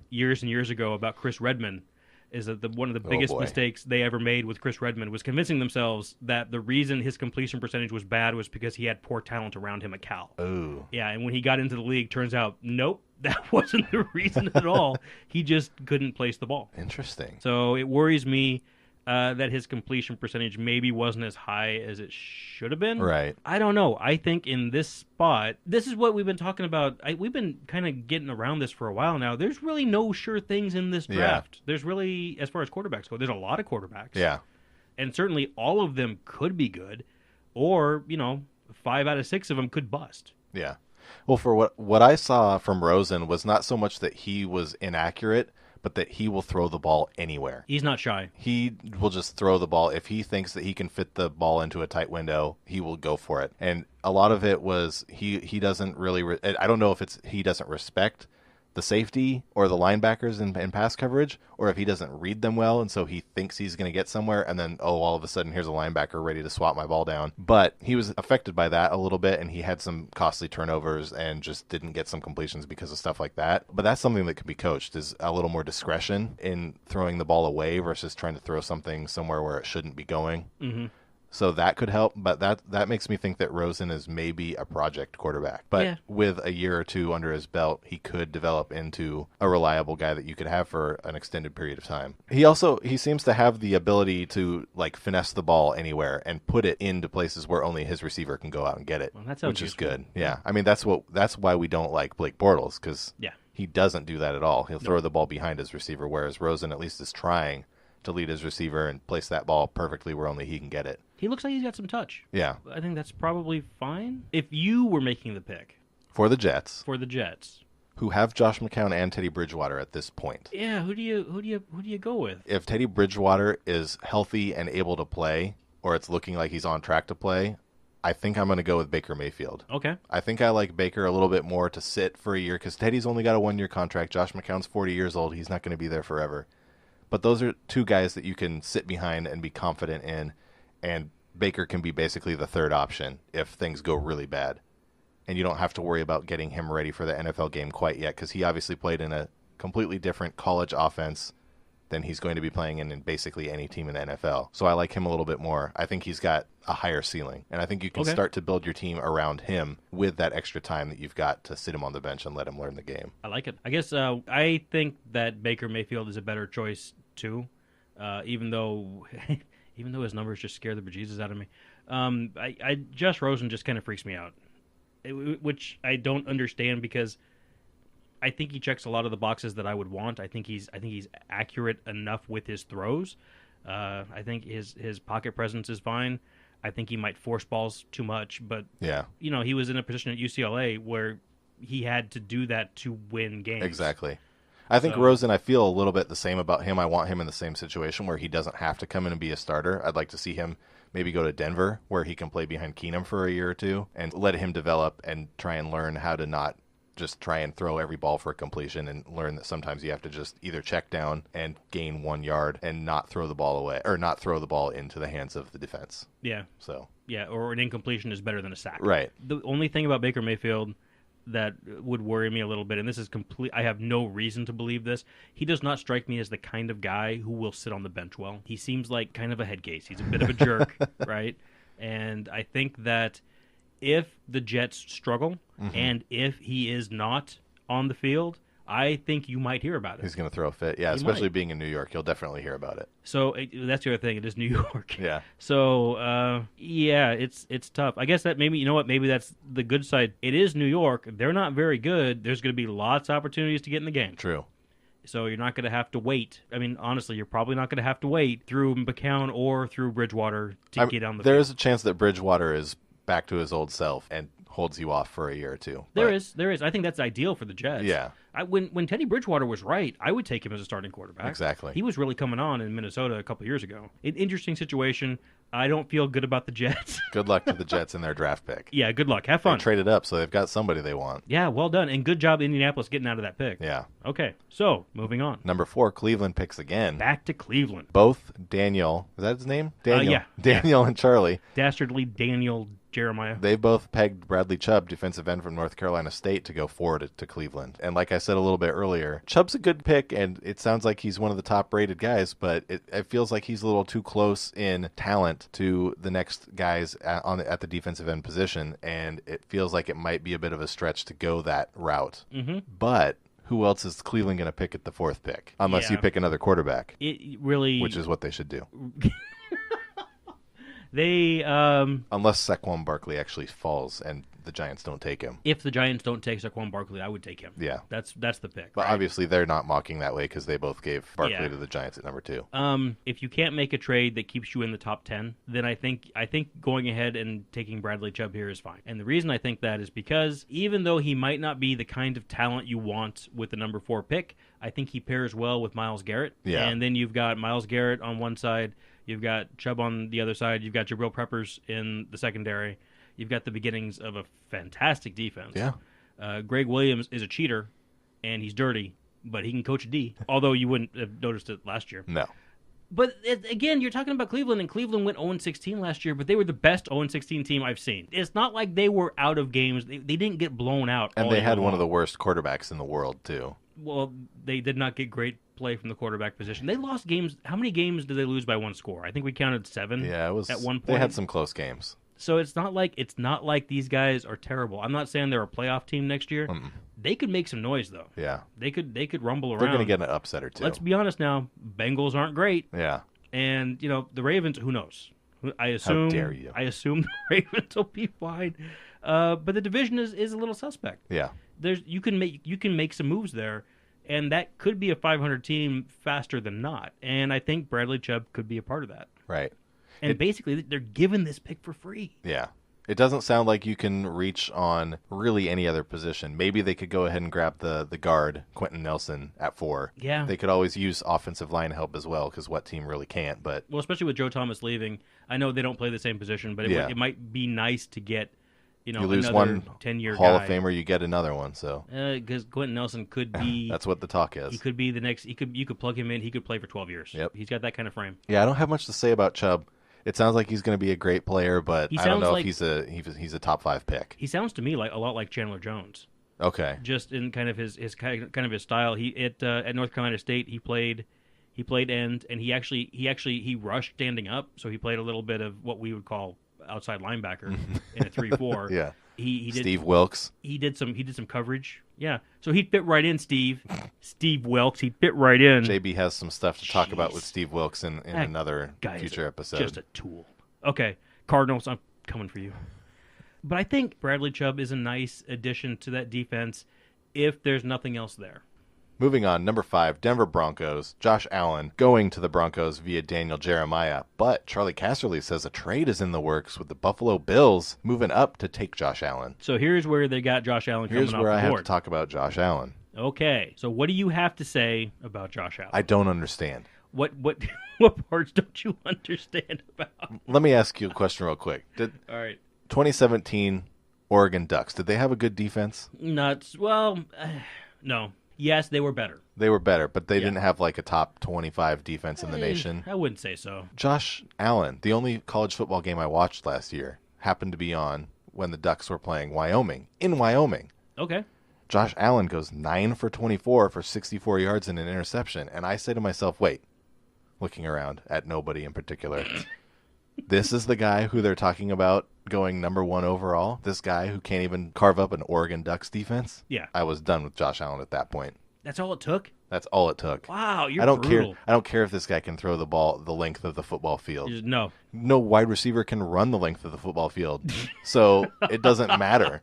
years and years ago about Chris Redman, is that one of the biggest mistakes they ever made with Chris Redman was convincing themselves that the reason his completion percentage was bad was because he had poor talent around him at Cal. Oh. Yeah, and when he got into the league, turns out, nope, that wasn't the reason at all. He just couldn't place the ball. Interesting. So it worries me that his completion percentage maybe wasn't as high as it should have been. Right. I don't know. I think in this spot, this is what we've been talking about. We've been kind of getting around this for a while now. There's really no sure things in this draft. Yeah. There's really, as far as quarterbacks go, there's a lot of quarterbacks. Yeah. And certainly all of them could be good, or, 5 out of 6 of them could bust. Yeah. Well, for what I saw from Rosen was not so much that he was inaccurate, but that he will throw the ball anywhere. He's not shy. He will just throw the ball. If he thinks that he can fit the ball into a tight window, he will go for it. And a lot of it was he doesn't really I don't know if it's he doesn't respect the safety or the linebackers in pass coverage, or if he doesn't read them well, and so he thinks he's going to get somewhere, and then, all of a sudden, here's a linebacker ready to swat my ball down. But he was affected by that a little bit, and he had some costly turnovers and just didn't get some completions because of stuff like that. But that's something that could be coached, is a little more discretion in throwing the ball away versus trying to throw something somewhere where it shouldn't be going. Mm-hmm. So that could help, but that makes me think that Rosen is maybe a project quarterback. But with a year or two under his belt, he could develop into a reliable guy that you could have for an extended period of time. He seems to have the ability to finesse the ball anywhere and put it into places where only his receiver can go out and get it, which is good. Yeah, I mean that's why we don't like Blake Bortles, because he doesn't do that at all. He'll throw the ball behind his receiver, whereas Rosen at least is trying to lead his receiver and place that ball perfectly where only he can get it. He looks like he's got some touch. Yeah. I think that's probably fine. If you were making the pick. For the Jets. Who have Josh McCown and Teddy Bridgewater at this point. Yeah, who do you go with? If Teddy Bridgewater is healthy and able to play, or it's looking like he's on track to play, I think I'm going to go with Baker Mayfield. Okay. I think I like Baker a little bit more to sit for a year, because Teddy's only got a 1-year contract. Josh McCown's 40 years old. He's not going to be there forever. But those are two guys that you can sit behind and be confident in, and Baker can be basically the third option if things go really bad. And you don't have to worry about getting him ready for the NFL game quite yet, because he obviously played in a completely different college offense than he's going to be playing in basically any team in the NFL. So I like him a little bit more. I think he's got a higher ceiling, and I think you can start to build your team around him with that extra time that you've got to sit him on the bench and let him learn the game. I like it. I guess I think that Baker Mayfield is a better choice too, even though his numbers just scare the bejesus out of me. Josh Rosen just kind of freaks me out, which I don't understand because I think he checks a lot of the boxes that I would want. I think he's accurate enough with his throws. I think his pocket presence is fine. I think he might force balls too much, but he was in a position at UCLA where he had to do that to win games. Exactly. I think Rosen, I feel a little bit the same about him. I want him in the same situation where he doesn't have to come in and be a starter. I'd like to see him maybe go to Denver where he can play behind Keenum for a year or two and let him develop and try and learn how to not just try and throw every ball for a completion and learn that sometimes you have to just either check down and gain 1 yard and not throw the ball away or not throw the ball into the hands of the defense. Yeah. So. Yeah, or an incompletion is better than a sack. Right. The only thing about Baker Mayfield that would worry me a little bit, and this is complete, I have no reason to believe this, he does not strike me as the kind of guy who will sit on the bench well. He seems like kind of a head case. He's a bit of a jerk, right? And I think that if the Jets struggle and if he is not on the field, I think you might hear about it. He's going to throw a fit. Yeah, especially being in New York. You'll definitely hear about it. So that's the other thing. It is New York. Yeah. So, it's tough. I guess that maybe that's the good side. It is New York. They're not very good. There's going to be lots of opportunities to get in the game. True. So you're not going to have to wait. I mean, honestly, you're probably not going to have to wait through McCown or through Bridgewater to get on the field. There is a chance that Bridgewater is back to his old self and holds you off for a year or two. There is. I think that's ideal for the Jets. Yeah. When Teddy Bridgewater was right, I would take him as a starting quarterback. Exactly. He was really coming on in Minnesota a couple years ago. An interesting situation. I don't feel good about the Jets. Good luck to the Jets in their draft pick. Yeah, good luck. Have fun. They traded up, so they've got somebody they want. Yeah, well done. And good job, Indianapolis, getting out of that pick. Yeah. Okay, so moving on. Number 4, Cleveland picks again. Back to Cleveland. Both Daniel, is that his name? Daniel. Yeah. Daniel and Charlie. Dastardly Daniel Jeremiah. They both pegged Bradley Chubb, defensive end from North Carolina State, to go forward to Cleveland. And like I said a little bit earlier, Chubb's a good pick, and it sounds like he's one of the top-rated guys, but it feels like he's a little too close in talent to the next guys at the defensive end position, and it feels like it might be a bit of a stretch to go that route. Mm-hmm. But who else is Cleveland going to pick at the 4th pick? Unless you pick another quarterback. It really... Which is what they should do. They unless Saquon Barkley actually falls and the Giants don't take him. If the Giants don't take Saquon Barkley, I would take him. Yeah, that's the pick. But right? obviously they're not mocking that way because they both gave Barkley to the Giants at number 2. If you can't make a trade that keeps you in the top 10, then I think going ahead and taking Bradley Chubb here is fine. And the reason I think that is because even though he might not be the kind of talent you want with the number 4 pick, I think he pairs well with Myles Garrett. Yeah. And then you've got Myles Garrett on one side. You've got Chubb on the other side. You've got Jabril Peppers in the secondary. You've got the beginnings of a fantastic defense. Yeah. Greg Williams is a cheater, and he's dirty, but he can coach a D, although you wouldn't have noticed it last year. No. But again, you're talking about Cleveland, and Cleveland went 0-16 last year, but they were the best 0-16 team I've seen. It's not like they were out of games. They didn't get blown out. And they had one of the worst quarterbacks in the world, too. Well, they did not get great play from the quarterback position. They lost games. How many games did they lose by 1 score? I think we counted 7. Yeah, it was. At one point. They had some close games. So it's not like these guys are terrible. I'm not saying they're a playoff team next year. Mm-mm. They could make some noise though. Yeah. They could rumble around. They're going to get an upset or two. Let's be honest now. Bengals aren't great. Yeah. And the Ravens. Who knows? I assume. How dare you? I assume the Ravens will be fine. But the division is a little suspect. Yeah. You can make some moves there. And that could be a 500 team faster than not. And I think Bradley Chubb could be a part of that. Right. And basically, they're giving this pick for free. Yeah. It doesn't sound like you can reach on really any other position. Maybe they could go ahead and grab the guard, Quentin Nelson, at 4. Yeah. They could always use offensive line help as well, because what team really can't? But well, especially with Joe Thomas leaving. I know they don't play the same position, but it might be nice to get you lose another one 10-year Hall guy. of Famer, you get another one. So because Quentin Nelson could be that's what the talk is. He could be the next. You could plug him in. He could play for 12 years. Yep. He's got that kind of frame. Yeah, I don't have much to say about Chubb. It sounds like he's going to be a great player, but I don't know if he's a top 5 pick. He sounds to me like a lot like Chandler Jones. Okay. Just in kind of his style. He at North Carolina State he played end, and he rushed standing up, so he played a little bit of what we would call outside linebacker in a 3-4. Yeah. He did Steve Wilkes. He did some coverage. Yeah. So he'd fit right in, Steve Wilkes. He'd fit right in. JB has some stuff to talk about with Steve Wilkes in another future episode. Just a tool. Okay. Cardinals. I'm coming for you. But I think Bradley Chubb is a nice addition to that defense if there's nothing else there. Moving on, number 5, Denver Broncos. Josh Allen going to the Broncos via Daniel Jeremiah. But Charlie Casserly says a trade is in the works with the Buffalo Bills moving up to take Josh Allen. So here's where they got Josh Allen coming off the board. Here's where I have to talk about Josh Allen. Okay, so what do you have to say about Josh Allen? I don't understand. What parts don't you understand about? Let me ask you a question real quick. All right. 2017 Oregon Ducks, did they have a good defense? No. Yes, they were better. They were better, but they didn't have like a top 25 defense in the nation. I wouldn't say so. Josh Allen, the only college football game I watched last year, happened to be on when the Ducks were playing Wyoming, in Wyoming. Okay. Josh Allen goes 9 for 24 for 64 yards and an interception. And I say to myself, wait, looking around at nobody in particular, this is the guy who they're talking about going number 1 overall? This guy who can't even carve up an Oregon Ducks defense? Yeah. I was done with Josh Allen at that point. That's all it took? That's all it took. Wow, you're brutal. I don't care if this guy can throw the ball the length of the football field. No. No wide receiver can run the length of the football field. So it doesn't matter.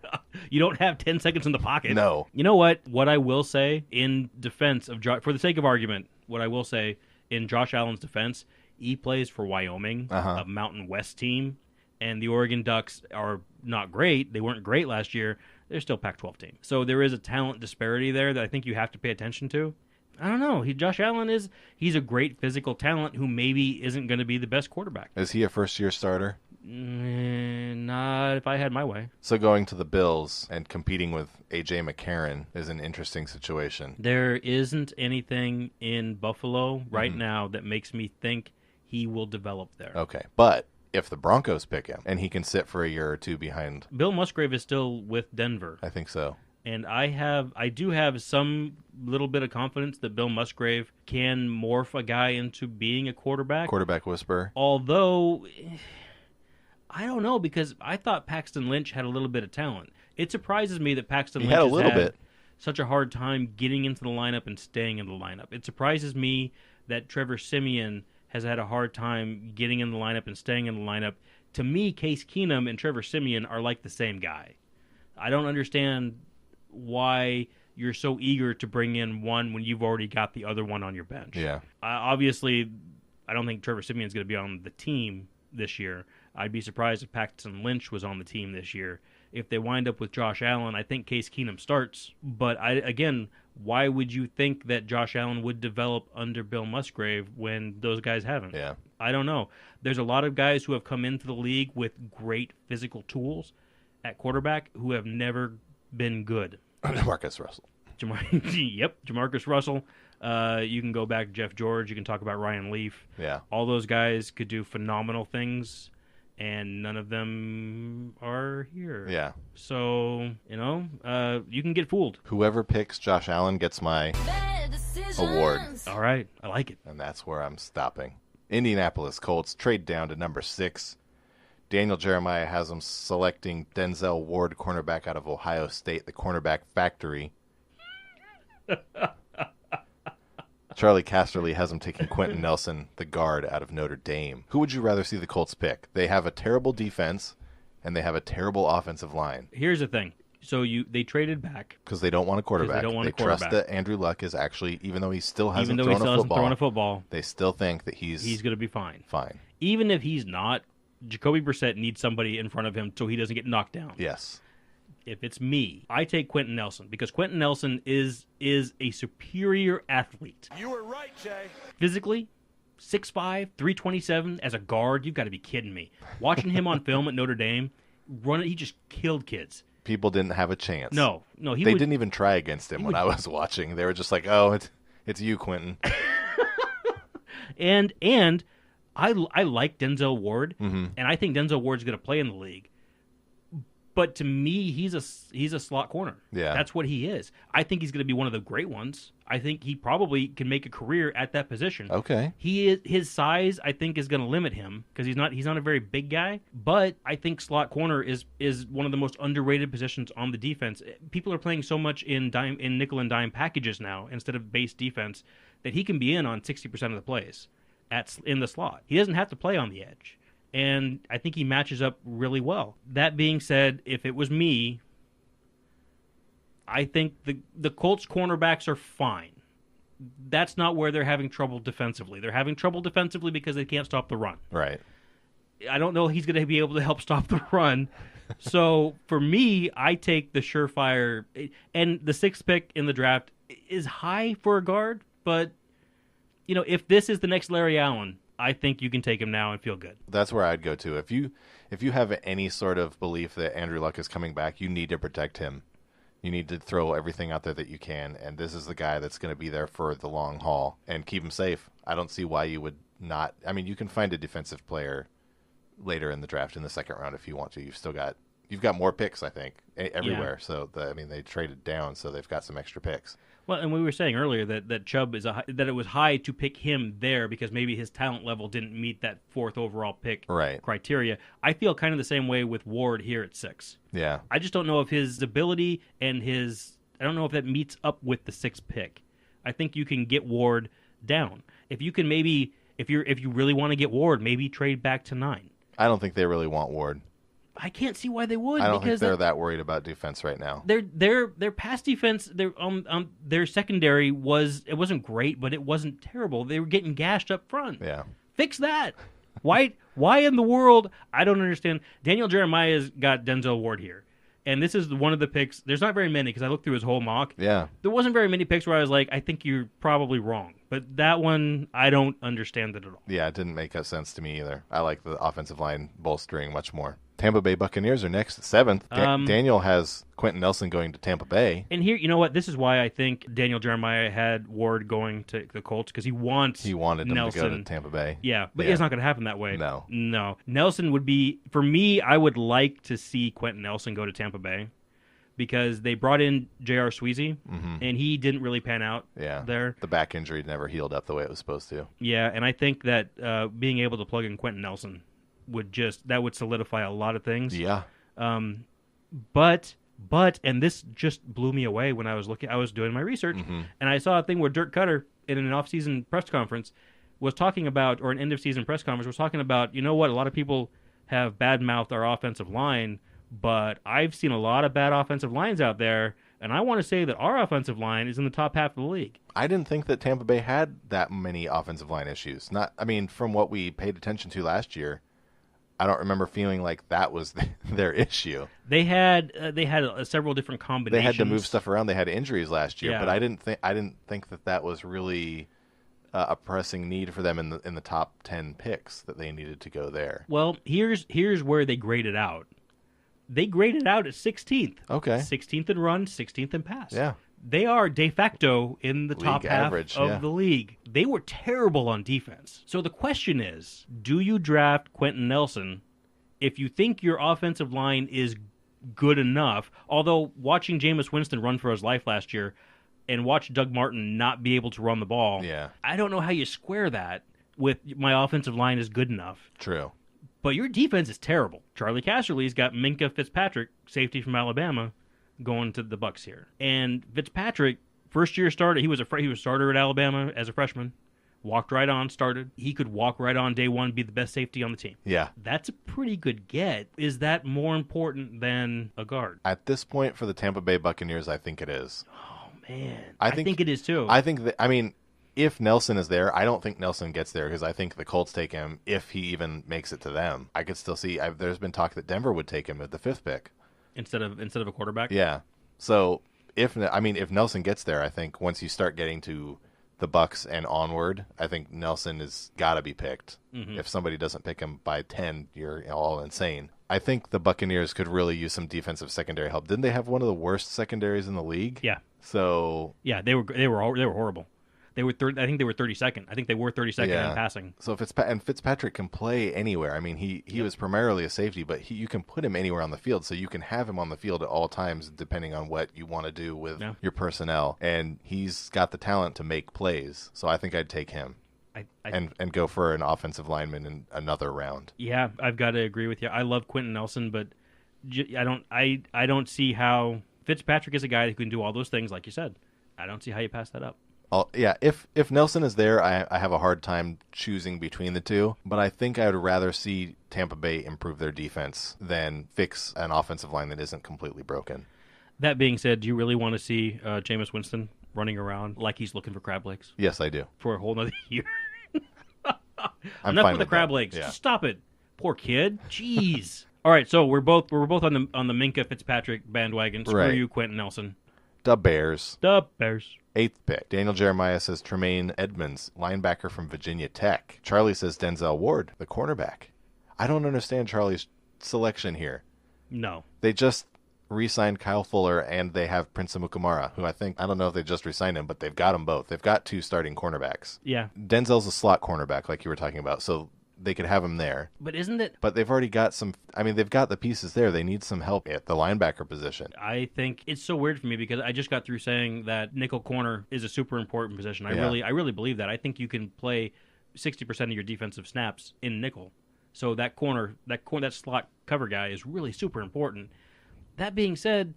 You don't have 10 seconds in the pocket. No. You know what? What I will say in defense of for the sake of argument, what I will say in Josh Allen's defense, he plays for Wyoming, a Mountain West team, and the Oregon Ducks are not great. They weren't great last year. They're still Pac-12 team. So there is a talent disparity there that I think you have to pay attention to. I don't know. Josh Allen he's a great physical talent who maybe isn't going to be the best quarterback. Is he a first-year starter? Not if I had my way. So going to the Bills and competing with A.J. McCarron is an interesting situation. There isn't anything in Buffalo right now that makes me think he will develop there. Okay, but if the Broncos pick him and he can sit for a year or two behind... Bill Musgrave is still with Denver. I think so. And I do have some little bit of confidence that Bill Musgrave can morph a guy into being a quarterback. Quarterback whisperer. Although, I don't know, because I thought Paxton Lynch had a little bit of talent. It surprises me that Paxton Lynch has had such a hard time getting into the lineup and staying in the lineup. It surprises me that Trevor Siemian has had a hard time getting in the lineup and staying in the lineup. To me, Case Keenum and Trevor Siemian are like the same guy. I don't understand why you're so eager to bring in one when you've already got the other one on your bench. Yeah. Obviously, I don't think Trevor Siemian's going to be on the team this year. I'd be surprised if Paxton Lynch was on the team this year. If they wind up with Josh Allen, I think Case Keenum starts. But again, why would you think that Josh Allen would develop under Bill Musgrave when those guys haven't? Yeah. I don't know. There's a lot of guys who have come into the league with great physical tools at quarterback who have never been good. Jamarcus Russell. Jamarcus Russell. You can go back to Jeff George. You can talk about Ryan Leaf. Yeah. All those guys could do phenomenal things, and none of them are here. Yeah. So, you can get fooled. Whoever picks Josh Allen gets my award. All right. I like it. And that's where I'm stopping. Indianapolis Colts trade down to number 6. Daniel Jeremiah has them selecting Denzel Ward, cornerback out of Ohio State, the cornerback factory. Charlie Casserly has them taking Quentin Nelson, the guard out of Notre Dame. Who would you rather see the Colts pick? They have a terrible defense, and they have a terrible offensive line. Here's the thing. So they traded back. Because they don't want a quarterback. They trust that Andrew Luck is actually, even though he still hasn't thrown a football, they still think that he's going to be fine. Fine. Even if he's not, Jacoby Brissett needs somebody in front of him so he doesn't get knocked down. Yes. If it's me, I take Quentin Nelson because Quentin Nelson is a superior athlete. You were right, Jay. Physically, 6'5", 327 as a guard, you've got to be kidding me. Watching him on film at Notre Dame, he just killed kids. People didn't have a chance. No, they didn't even try against him when I was watching. They were just like, "Oh, it's you, Quentin." and I like Denzel Ward, and I think Denzel Ward's going to play in the league. But to me, he's a slot corner. Yeah. That's what he is. I think he's going to be one of the great ones. I think he probably can make a career at that position. Okay. His size, I think, is going to limit him because he's not a very big guy. But I think slot corner is one of the most underrated positions on the defense. People are playing so much in nickel and dime packages now instead of base defense that he can be in on 60% of the plays in the slot. He doesn't have to play on the edge. and I think he matches up really well. That being said, if it was me, I think the Colts cornerbacks are fine. That's not where they're having trouble defensively. They're having trouble defensively because they can't stop the run. Right. I don't know he's going to be able to help stop the run. So for me, I take the surefire. And the 6th pick in the draft is high for a guard, but if this is the next Larry Allen, I think you can take him now and feel good. That's where I'd go to. If you have any sort of belief that Andrew Luck is coming back, you need to protect him. You need to throw everything out there that you can, and this is the guy that's going to be there for the long haul and keep him safe. I don't see why you would not. I mean, you can find a defensive player later in the draft in the 2nd round if you want to. You've got more picks, I think, everywhere. Yeah. So they traded down, so they've got some extra picks. Well, and we were saying earlier that Chubb that it was high to pick him there because maybe his talent level didn't meet that 4th overall pick criteria. I feel kind of the same way with Ward here at 6. Yeah. I just don't know if his ability and I don't know if that meets up with the 6th pick. I think you can get Ward down. If you can if you really want to get Ward, maybe trade back to 9. I don't think they really want Ward. I can't see why they would. I don't think they're that worried about defense right now. Their pass defense, their secondary wasn't great, but it wasn't terrible. They were getting gashed up front. Yeah, fix that. Why in the world? I don't understand. Daniel Jeremiah's got Denzel Ward here, and this is one of the picks. There's not very many because I looked through his whole mock. Yeah, there wasn't very many picks where I was like, I think you're probably wrong. But that one, I don't understand it at all. Yeah, it didn't make sense to me either. I like the offensive line bolstering much more. Tampa Bay Buccaneers are next at 7th. Daniel has Quentin Nelson going to Tampa Bay. And here, you know what? This is why I think Daniel Jeremiah had Ward going to the Colts because he wanted Nelson to go to Tampa Bay. Yeah, but it's not going to happen that way. No. Nelson would be, for me, I would like to see Quentin Nelson go to Tampa Bay because they brought in J.R. Sweezy, and he didn't really pan out there. The back injury never healed up the way it was supposed to. Yeah, and I think that being able to plug in Quentin Nelson would solidify a lot of things. Yeah. But and this just blew me away when I was doing my research, and I saw a thing where Dirk Cutter in an off-season press conference was talking about, or an end-of-season press conference was talking about, you know what, a lot of people have bad-mouthed our offensive line, but I've seen a lot of bad offensive lines out there, and I want to say that our offensive line is in the top half of the league. I didn't think that Tampa Bay had that many offensive line issues. From what we paid attention to last year, I don't remember feeling like that was their issue. They had several different combinations. They had to move stuff around. They had injuries last year, but I didn't think that was really a pressing need for them in the top 10 picks that they needed to go there. Well, here's where they graded out. They graded out at 16th. Okay. 16th in run, 16th in pass. Yeah. They are de facto in the top half of the league. They were terrible on defense. So the question is, do you draft Quentin Nelson if you think your offensive line is good enough? Although watching Jameis Winston run for his life last year and watch Doug Martin not be able to run the ball, I don't know how you square that with my offensive line is good enough. True. But your defense is terrible. Charlie Casserly's got Minkah Fitzpatrick, safety from Alabama, going to the Bucs here. And Fitzpatrick, first-year starter, he was a starter at Alabama as a freshman. Walked right on, started. He could walk right on day one, be the best safety on the team. Yeah. That's a pretty good get. Is that more important than a guard? At this point for the Tampa Bay Buccaneers, I think it is. Oh, man. I think it is, too. I think that, if Nelson is there, I don't think Nelson gets there because I think the Colts take him if he even makes it to them. I could still see, there's been talk that Denver would take him at the 5th pick. Instead of a quarterback? Yeah. So if Nelson gets there, I think once you start getting to the Bucs and onward, I think Nelson has got to be picked. If somebody doesn't pick him by 10, you're all insane. I think the Buccaneers could really use some defensive secondary help. Didn't they have one of the worst secondaries in the league? Yeah. So yeah, they were horrible. They were I think they were 32nd. I think they were 32nd in passing. So Fitzpatrick can play anywhere. He was primarily a safety, but you can put him anywhere on the field. So you can have him on the field at all times, depending on what you want to do with your personnel. And he's got the talent to make plays. So I think I'd take him and go for an offensive lineman in another round. Yeah, I've got to agree with you. I love Quentin Nelson, but I don't see how Fitzpatrick is a guy who can do all those things, like you said. I don't see how you pass that up. If Nelson is there, I have a hard time choosing between the two, but I think I would rather see Tampa Bay improve their defense than fix an offensive line that isn't completely broken. That being said, do you really want to see Jameis Winston running around like he's looking for crab legs? Yes, I do. For a whole nother year. I'm Enough fine with the crab that. legs. Yeah. Just stop it. Poor kid. Jeez. All right, so we're both on the Minka Fitzpatrick bandwagon. Screw Right. you, Quentin Nelson. The Bears. The Bears. 8th pick. Daniel Jeremiah says Tremaine Edmonds, linebacker from Virginia Tech. Charlie says Denzel Ward, the cornerback. I don't understand Charlie's selection here. No. They just re-signed Kyle Fuller, and they have Prince Amukamara, who I don't know if they just re-signed him, but they've got them both. They've got 2 starting cornerbacks. Yeah. Denzel's a slot cornerback, like you were talking about, so they could have him there. But isn't it? But they've already got they've got the pieces there. They need some help at the linebacker position. I think it's so weird for me because I just got through saying that nickel corner is a super important position. I really believe that. I think you can play 60% of your defensive snaps in nickel. So that slot cover guy is really super important. That being said,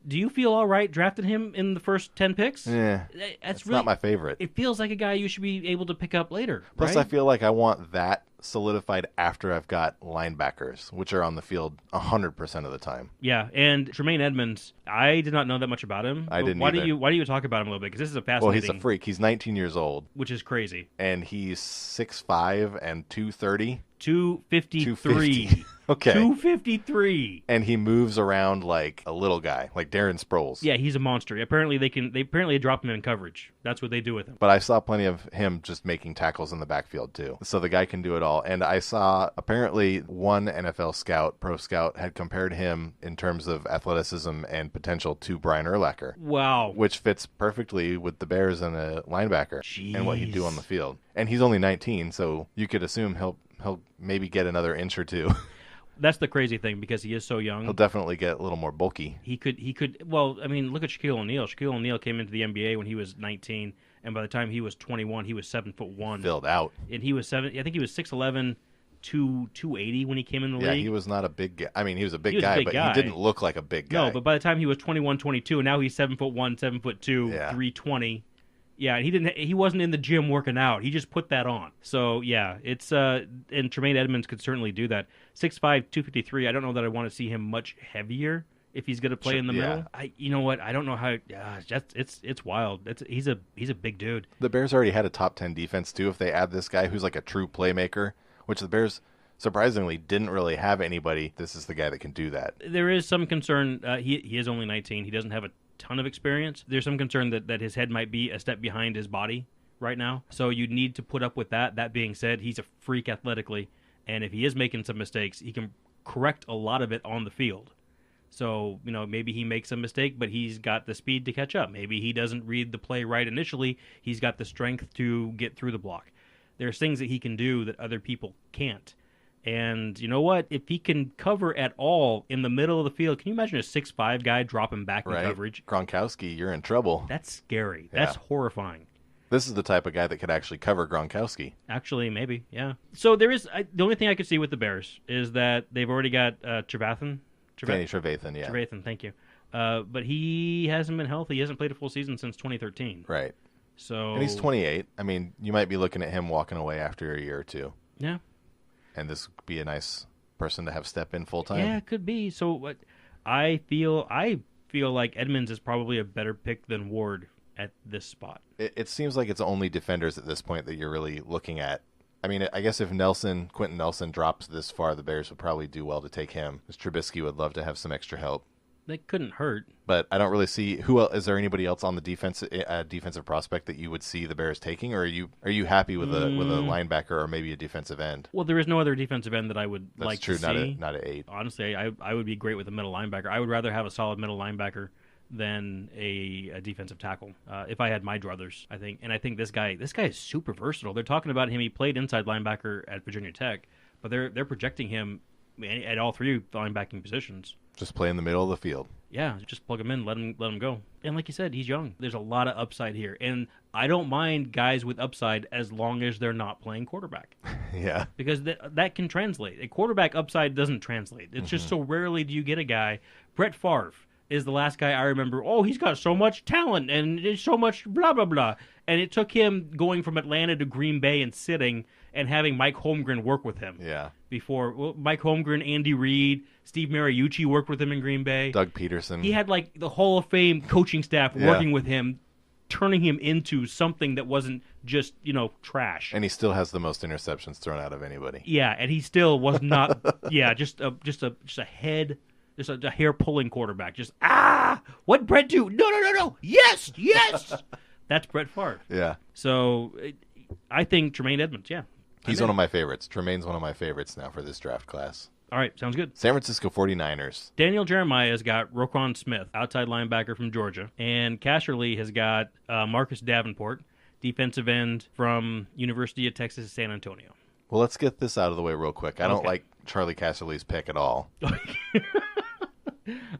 do you feel all right drafting him in the first 10 picks? Yeah, that's really not my favorite. It feels like a guy you should be able to pick up later. Plus, right? I feel like I want that solidified after I've got linebackers, which are on the field 100% of the time. Yeah, and Tremaine Edmonds, I did not know that much about him. I didn't Why either. do you talk about him a little bit? Because this is a fascinating... Well, he's a freak. He's 19 years old. Which is crazy. And he's 6'5" and 230. 253. Okay. 253. And he moves around like a little guy, like Darren Sproles. Yeah, he's a monster. Apparently they drop him in coverage. That's what they do with him. But I saw plenty of him just making tackles in the backfield too. So the guy can do it all. And I saw apparently one NFL scout, pro scout, had compared him in terms of athleticism and potential to Brian Urlacher. Wow. Which fits perfectly with the Bears and a linebacker. Jeez. And what he'd do on the field. And he's only 19, so you could assume he'll maybe get another inch or two. That's the crazy thing because he is so young. He'll definitely get a little more bulky. He could. Well, I mean, look at Shaquille O'Neal. Shaquille O'Neal came into the NBA when he was 19, and by the time he was 21, he was 7'1", filled out. And he was I think he was 6'11", 280 when he came in the league. Yeah, he was not a big guy. I mean, he was a big guy, but he didn't look like a big guy. No, but by the time he was 21, 22, and now he's 7'1", 7'2", 320. Yeah, he wasn't in the gym working out. He just put that on. So, yeah, it's and Tremaine Edmonds could certainly do that. 6'5", 253. I don't know that I want to see him much heavier if he's going to play in the middle. You know what? I don't know how. It's wild. He's a big dude. The Bears already had a top 10 defense too. If they add this guy who's like a true playmaker, which the Bears surprisingly didn't really have anybody, this is the guy that can do that. There is some concern. He is only 19. He doesn't have a ton of experience. There's some concern that his head might be a step behind his body right now. So you need to put up with that. That being said, he's a freak athletically, and if he is making some mistakes, he can correct a lot of it on the field. So, maybe he makes a mistake, but he's got the speed to catch up. Maybe he doesn't read the play right initially. He's got the strength to get through the block. There's things that he can do that other people can't. And you know what? If he can cover at all in the middle of the field, can you imagine a 6'5" guy dropping back in coverage? Gronkowski, you're in trouble. That's scary. Yeah. That's horrifying. This is the type of guy that could actually cover Gronkowski. Actually, maybe, yeah. So there is the only thing I could see with the Bears is that they've already got Trevathan. Danny Trevathan, yeah. Trevathan, thank you. But he hasn't been healthy. He hasn't played a full season since 2013. Right. So, and he's 28. I mean, you might be looking at him walking away after a year or two. Yeah. And this could be a nice person to have step in full time. Yeah, it could be. So what I feel like Edmonds is probably a better pick than Ward at this spot. It seems like it's only defenders at this point that you're really looking at. I mean, I guess if Quentin Nelson drops this far, the Bears would probably do well to take him. Because Trubisky would love to have some extra help. That couldn't hurt. But I don't really see who else. Is there anybody else on the defensive prospect that you would see the Bears taking, or are you happy with a linebacker or maybe a defensive end? Well, there is no other defensive end that I would like to see. That's true. Not at 8. Honestly, I would be great with a middle linebacker. I would rather have a solid middle linebacker than a defensive tackle. If I had my druthers, I think. And I think this guy is super versatile. They're talking about him. He played inside linebacker at Virginia Tech, but they're projecting him at all 3 linebacking positions. Just play in the middle of the field. Yeah, just plug him in, let him go. And like you said, he's young. There's a lot of upside here. And I don't mind guys with upside as long as they're not playing quarterback. Yeah. Because that can translate. A quarterback upside doesn't translate. It's just so rarely do you get a guy. Brett Favre is the last guy I remember. Oh, he's got so much talent and there's so much blah, blah, blah. And it took him going from Atlanta to Green Bay and sitting and having Mike Holmgren work with him. Yeah. Before Mike Holmgren, Andy Reid, Steve Mariucci worked with him in Green Bay. Doug Peterson. He had like the Hall of Fame coaching staff working with him, turning him into something that wasn't just, trash. And he still has the most interceptions thrown out of anybody. Yeah, and he still was not just a hair pulling quarterback. Just what Brett do? No. Yes. That's Brett Favre. Yeah. So I think Tremaine Edmonds, He's one of my favorites. Tremaine's one of my favorites now for this draft class. All right, sounds good. San Francisco 49ers. Daniel Jeremiah has got Roquan Smith, outside linebacker from Georgia. And Casserly has got Marcus Davenport, defensive end from University of Texas San Antonio. Well, let's get this out of the way real quick. I don't like Charlie Casserly's pick at all.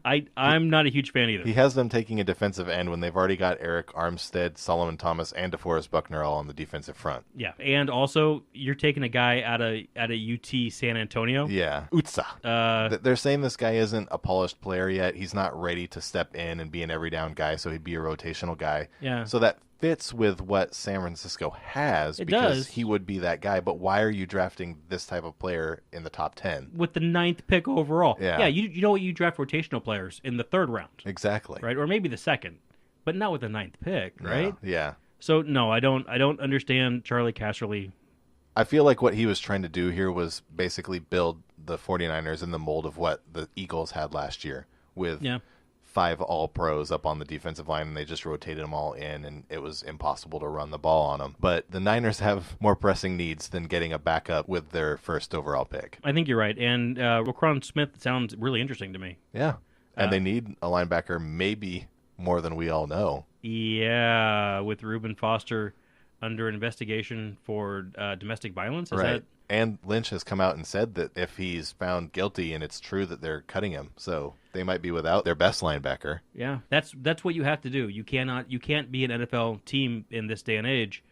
I'm not a huge fan either. He has them taking a defensive end when they've already got Eric Armstead, Solomon Thomas, and DeForest Buckner all on the defensive front. Yeah, and also you're taking a guy out of UT San Antonio. Yeah, Utsa. They're saying this guy isn't a polished player yet. He's not ready to step in and be an every down guy, so he'd be a rotational guy. Yeah. So that fits with what San Francisco has because he would be that guy. But why are you drafting this type of player in the top 10? With the 9th pick overall. Yeah, you know what? You draft rotational players in the 3rd round. Exactly. Right? Or maybe the 2nd, but not with the 9th pick, right? Yeah. So, no, I don't understand Charlie Casserly. I feel like what he was trying to do here was basically build the 49ers in the mold of what the Eagles had last year with 5 all-pros up on the defensive line, and they just rotated them all in, and it was impossible to run the ball on them. But the Niners have more pressing needs than getting a backup with their 1st overall pick. I think you're right, and Roquan Smith sounds really interesting to me. Yeah, and they need a linebacker maybe more than we all know. Yeah, with Reuben Foster under investigation for domestic violence. Is that... And Lynch has come out and said that if he's found guilty and it's true that they're cutting him, so they might be without their best linebacker. Yeah, that's what you have to do. You can't be an NFL team in this day and age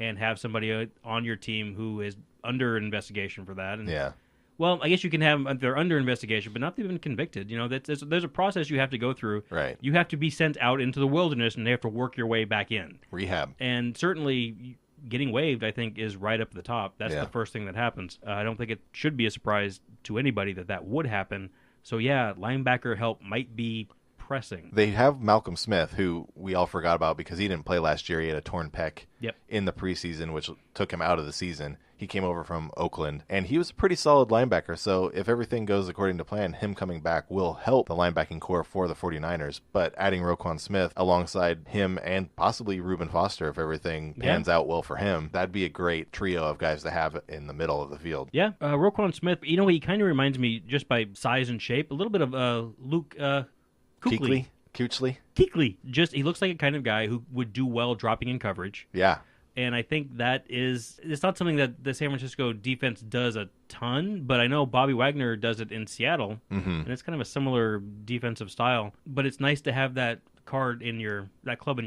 and have somebody on your team who is under investigation for that. And, well, I guess you can have them, they're under investigation, but not even convicted. There's a process you have to go through. Right. You have to be sent out into the wilderness, and they have to work your way back in. Rehab. And certainly getting waived, I think, is right up at the top. That's the first thing that happens. I don't think it should be a surprise to anybody that would happen. So, linebacker help might be pressing. They have Malcolm Smith, who we all forgot about because he didn't play last year. He had a torn pec in the preseason, which took him out of the season. He came over from Oakland, and he was a pretty solid linebacker. So if everything goes according to plan, him coming back will help the linebacking core for the 49ers. But adding Roquan Smith alongside him and possibly Reuben Foster, if everything pans out well for him, that'd be a great trio of guys to have in the middle of the field. Yeah, Roquan Smith, he kind of reminds me, just by size and shape, a little bit of Luke Kuechly. Kuechly. He looks like a kind of guy who would do well dropping in coverage. Yeah. And I think it's not something that the San Francisco defense does a ton, but I know Bobby Wagner does it in Seattle, and it's kind of a similar defensive style. But it's nice to have that club in your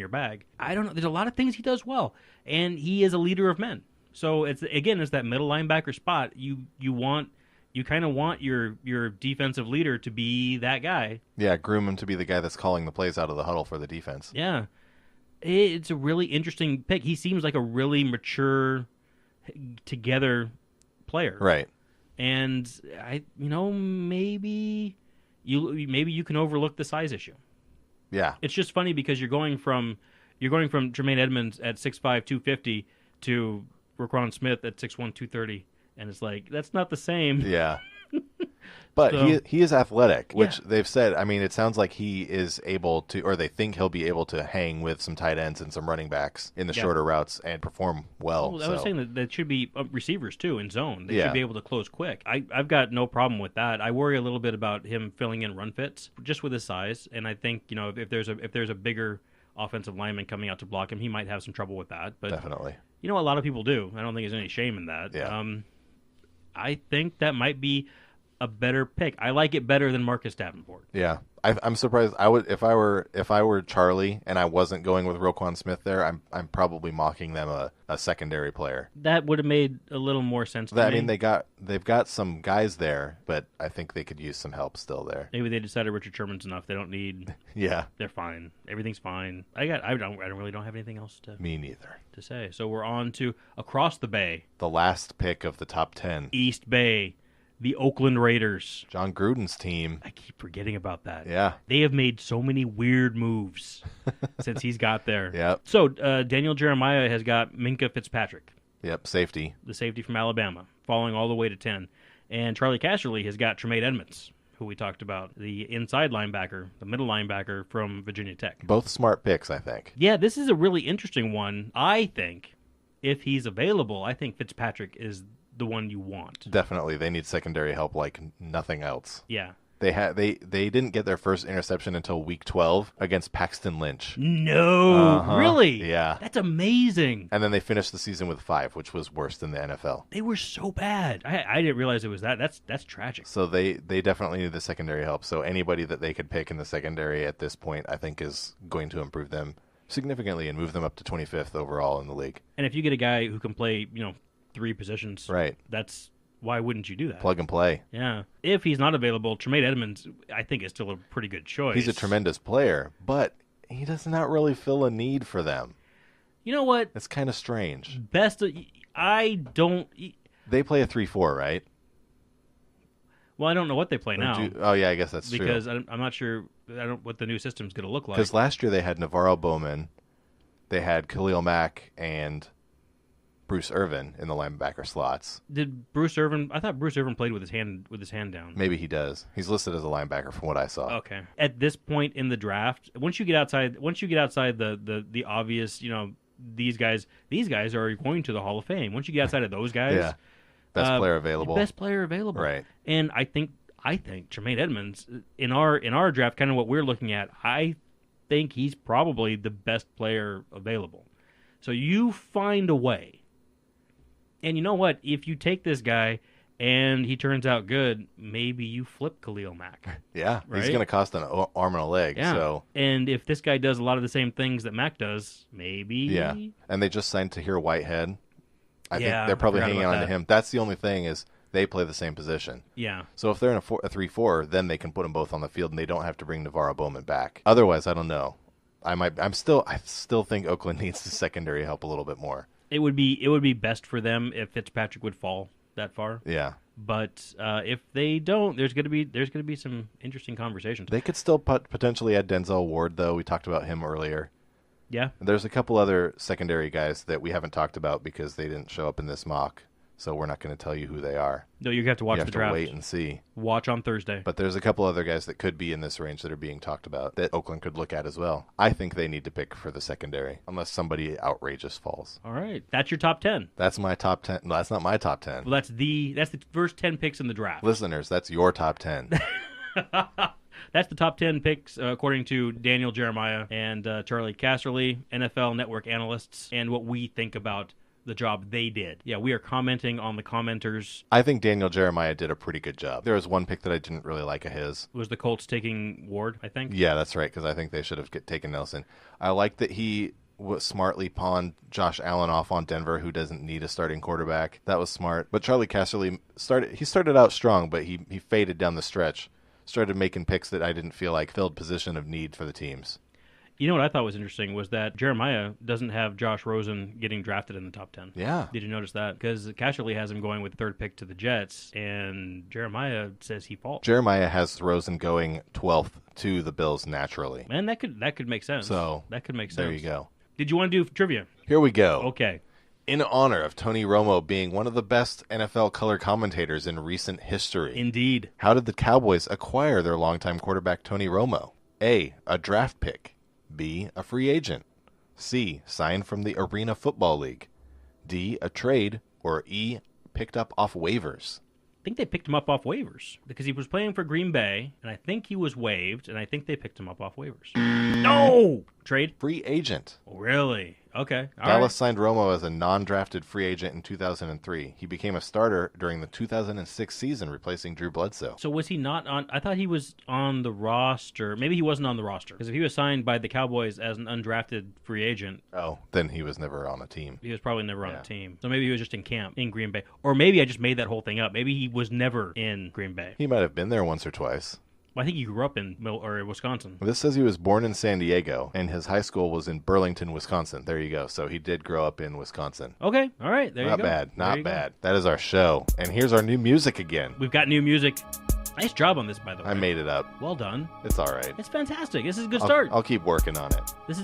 bag. I don't know. There's a lot of things he does well, and he is a leader of men. So it's that middle linebacker spot. You kind of want your defensive leader to be that guy. Yeah, groom him to be the guy that's calling the plays out of the huddle for the defense. Yeah. It's a really interesting pick. He seems like a really mature, together player. Right. And maybe you can overlook the size issue. Yeah. It's just funny because you're going from Tremaine Edmonds at 6'5", 250 to Roquan Smith at 6'1", 230, and it's like that's not the same. Yeah. But he is athletic, which they've said. I mean, it sounds like he is able to, or they think he'll be able to hang with some tight ends and some running backs in the shorter routes and perform well. I was saying that should be receivers, too, in zone. They should be able to close quick. I've got no problem with that. I worry a little bit about him filling in run fits just with his size, and I think if there's a bigger offensive lineman coming out to block him, he might have some trouble with that. But definitely. A lot of people do. I don't think there's any shame in that. Yeah. I think that might be a better pick. I like it better than Marcus Davenport. Yeah. I'm surprised. I would if I were Charlie and I wasn't going with Roquan Smith there. I'm probably mocking them a secondary player. That would have made a little more sense. I mean, they've got some guys there, but I think they could use some help still there. Maybe they decided Richard Sherman's enough. They don't need. Yeah, they're fine. Everything's fine. I really don't have anything else to. Me neither. To say. So we're on to across the bay. The last pick of the top 10. East Bay. The Oakland Raiders. John Gruden's team. I keep forgetting about that. Yeah. They have made so many weird moves since he's got there. Yep. So Daniel Jeremiah has got Minkah Fitzpatrick. Yep, safety. The safety from Alabama, falling all the way to 10. And Charlie Casserly has got Tremaine Edmonds, who we talked about, the inside linebacker, the middle linebacker from Virginia Tech. Both smart picks, I think. Yeah, this is a really interesting one. I think if he's available, I think Fitzpatrick is the one you want. Definitely. They need secondary help like nothing else. Yeah. They didn't get their first interception until week 12 against Paxton Lynch. No, really? Yeah. That's amazing. And then they finished the season with 5, which was worse than the NFL. They were so bad. I didn't realize it was that. That's tragic. So they definitely need the secondary help. So anybody that they could pick in the secondary at this point, I think, is going to improve them significantly and move them up to 25th overall in the league. And if you get a guy who can play, 3 positions, right? Why wouldn't you do that? Plug and play. Yeah. If he's not available, Tremaine Edmonds, I think, is still a pretty good choice. He's a tremendous player, but he does not really fill a need for them. You know what? It's kind of strange. I don't. They play a 3-4, right? Well, I don't know what they play now. Oh yeah, I guess that's true. Because I'm not sure. What the new system's going to look like. Because last year they had Navarro Bowman, they had Khalil Mack, and Bruce Irvin in the linebacker slots. Did Bruce Irvin? I thought Bruce Irvin played with his hand down. Maybe he does. He's listed as a linebacker from what I saw. Okay. At this point in the draft, once you get outside the obvious, these guys are going to the Hall of Fame. Once you get outside of those guys, yeah, best player available. Right. And I think Tremaine Edmonds in our draft, kind of what we're looking at, I think he's probably the best player available. So you find a way. And you know what? If you take this guy and he turns out good, maybe you flip Khalil Mack. Yeah, right? He's going to cost an arm and a leg. Yeah. So. And if this guy does a lot of the same things that Mack does, maybe. Yeah, and they just signed Tahir Whitehead. I think they're probably hanging on to him. That's the only thing is they play the same position. Yeah. So if they're in a 3-4, then they can put them both on the field, and they don't have to bring Navarro Bowman back. Otherwise, I don't know. I still think Oakland needs the secondary help a little bit more. It would be best for them if Fitzpatrick would fall that far. Yeah. But if they don't, there's gonna be some interesting conversations. They could still potentially add Denzel Ward, though. We talked about him earlier. Yeah. There's a couple other secondary guys that we haven't talked about because they didn't show up in this mock. So we're not going to tell you who they are. No, you have to watch the draft. You have to wait and see. Watch on Thursday. But there's a couple other guys that could be in this range that are being talked about that Oakland could look at as well. I think they need to pick for the secondary unless somebody outrageous falls. All right. That's your top 10. That's my top 10. No, that's not my top 10. Well, that's the first 10 picks in the draft. Listeners, that's your top 10. That's the top 10 picks according to Daniel Jeremiah and Charlie Casserly, NFL Network analysts, and what we think about the job they did. Yeah, we are commenting on the commenters. I think Daniel Jeremiah did a pretty good job. There was one pick that I didn't really like of his. Was the Colts taking Ward, I think? Yeah, that's right, because I think they should have taken Nelson. I like that he smartly pawned Josh Allen off on Denver, who doesn't need a starting quarterback. That was smart. But Charlie Casserly started out strong, but he faded down the stretch. Started making picks that I didn't feel like filled position of need for the teams. You know what I thought was interesting was that Jeremiah doesn't have Josh Rosen getting drafted in the top 10. Yeah. Did you notice that? Because Casserly has him going with third pick to the Jets, and Jeremiah says he falls. Jeremiah has Rosen going 12th to the Bills naturally. And that could make sense. So that could make sense. There you go. Did you want to do trivia? Here we go. Okay. In honor of Tony Romo being one of the best NFL color commentators in recent history. Indeed. How did the Cowboys acquire their longtime quarterback Tony Romo? A draft pick. B, a free agent. C, signed from the Arena Football League. D, a trade. Or E, picked up off waivers. I think they picked him up off waivers because he was playing for Green Bay, and I think he was waived, and I think they picked him up off waivers. No! Trade? Free agent. Oh, really? Okay. Dallas signed Romo as a non-drafted free agent in 2003. He became a starter during the 2006 season, replacing Drew Bledsoe. So was he not on? I thought he was on the roster. Maybe he wasn't on the roster. Because if he was signed by the Cowboys as an undrafted free agent... Oh, then he was never on a team. He was probably never on a team. So maybe he was just in camp in Green Bay. Or maybe I just made that whole thing up. Maybe he was never in Green Bay. He might have been there once or twice. Well, I think he grew up in Wisconsin. This says he was born in San Diego, and his high school was in Burlington, Wisconsin. There you go. So he did grow up in Wisconsin. Okay. All right. There you go. Not bad. That is our show. And here's our new music again. We've got new music. Nice job on this, by the way. I made it up. Well done. It's all right. It's fantastic. This is a good start. I'll keep working on it.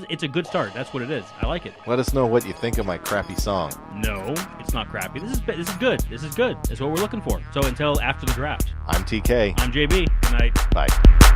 It's a good start. That's what it is. I like it. Let us know what you think of my crappy song. No, it's not crappy. This is good. This is good. It's what we're looking for. So until after the draft. I'm TK. I'm JB. Good night. Bye.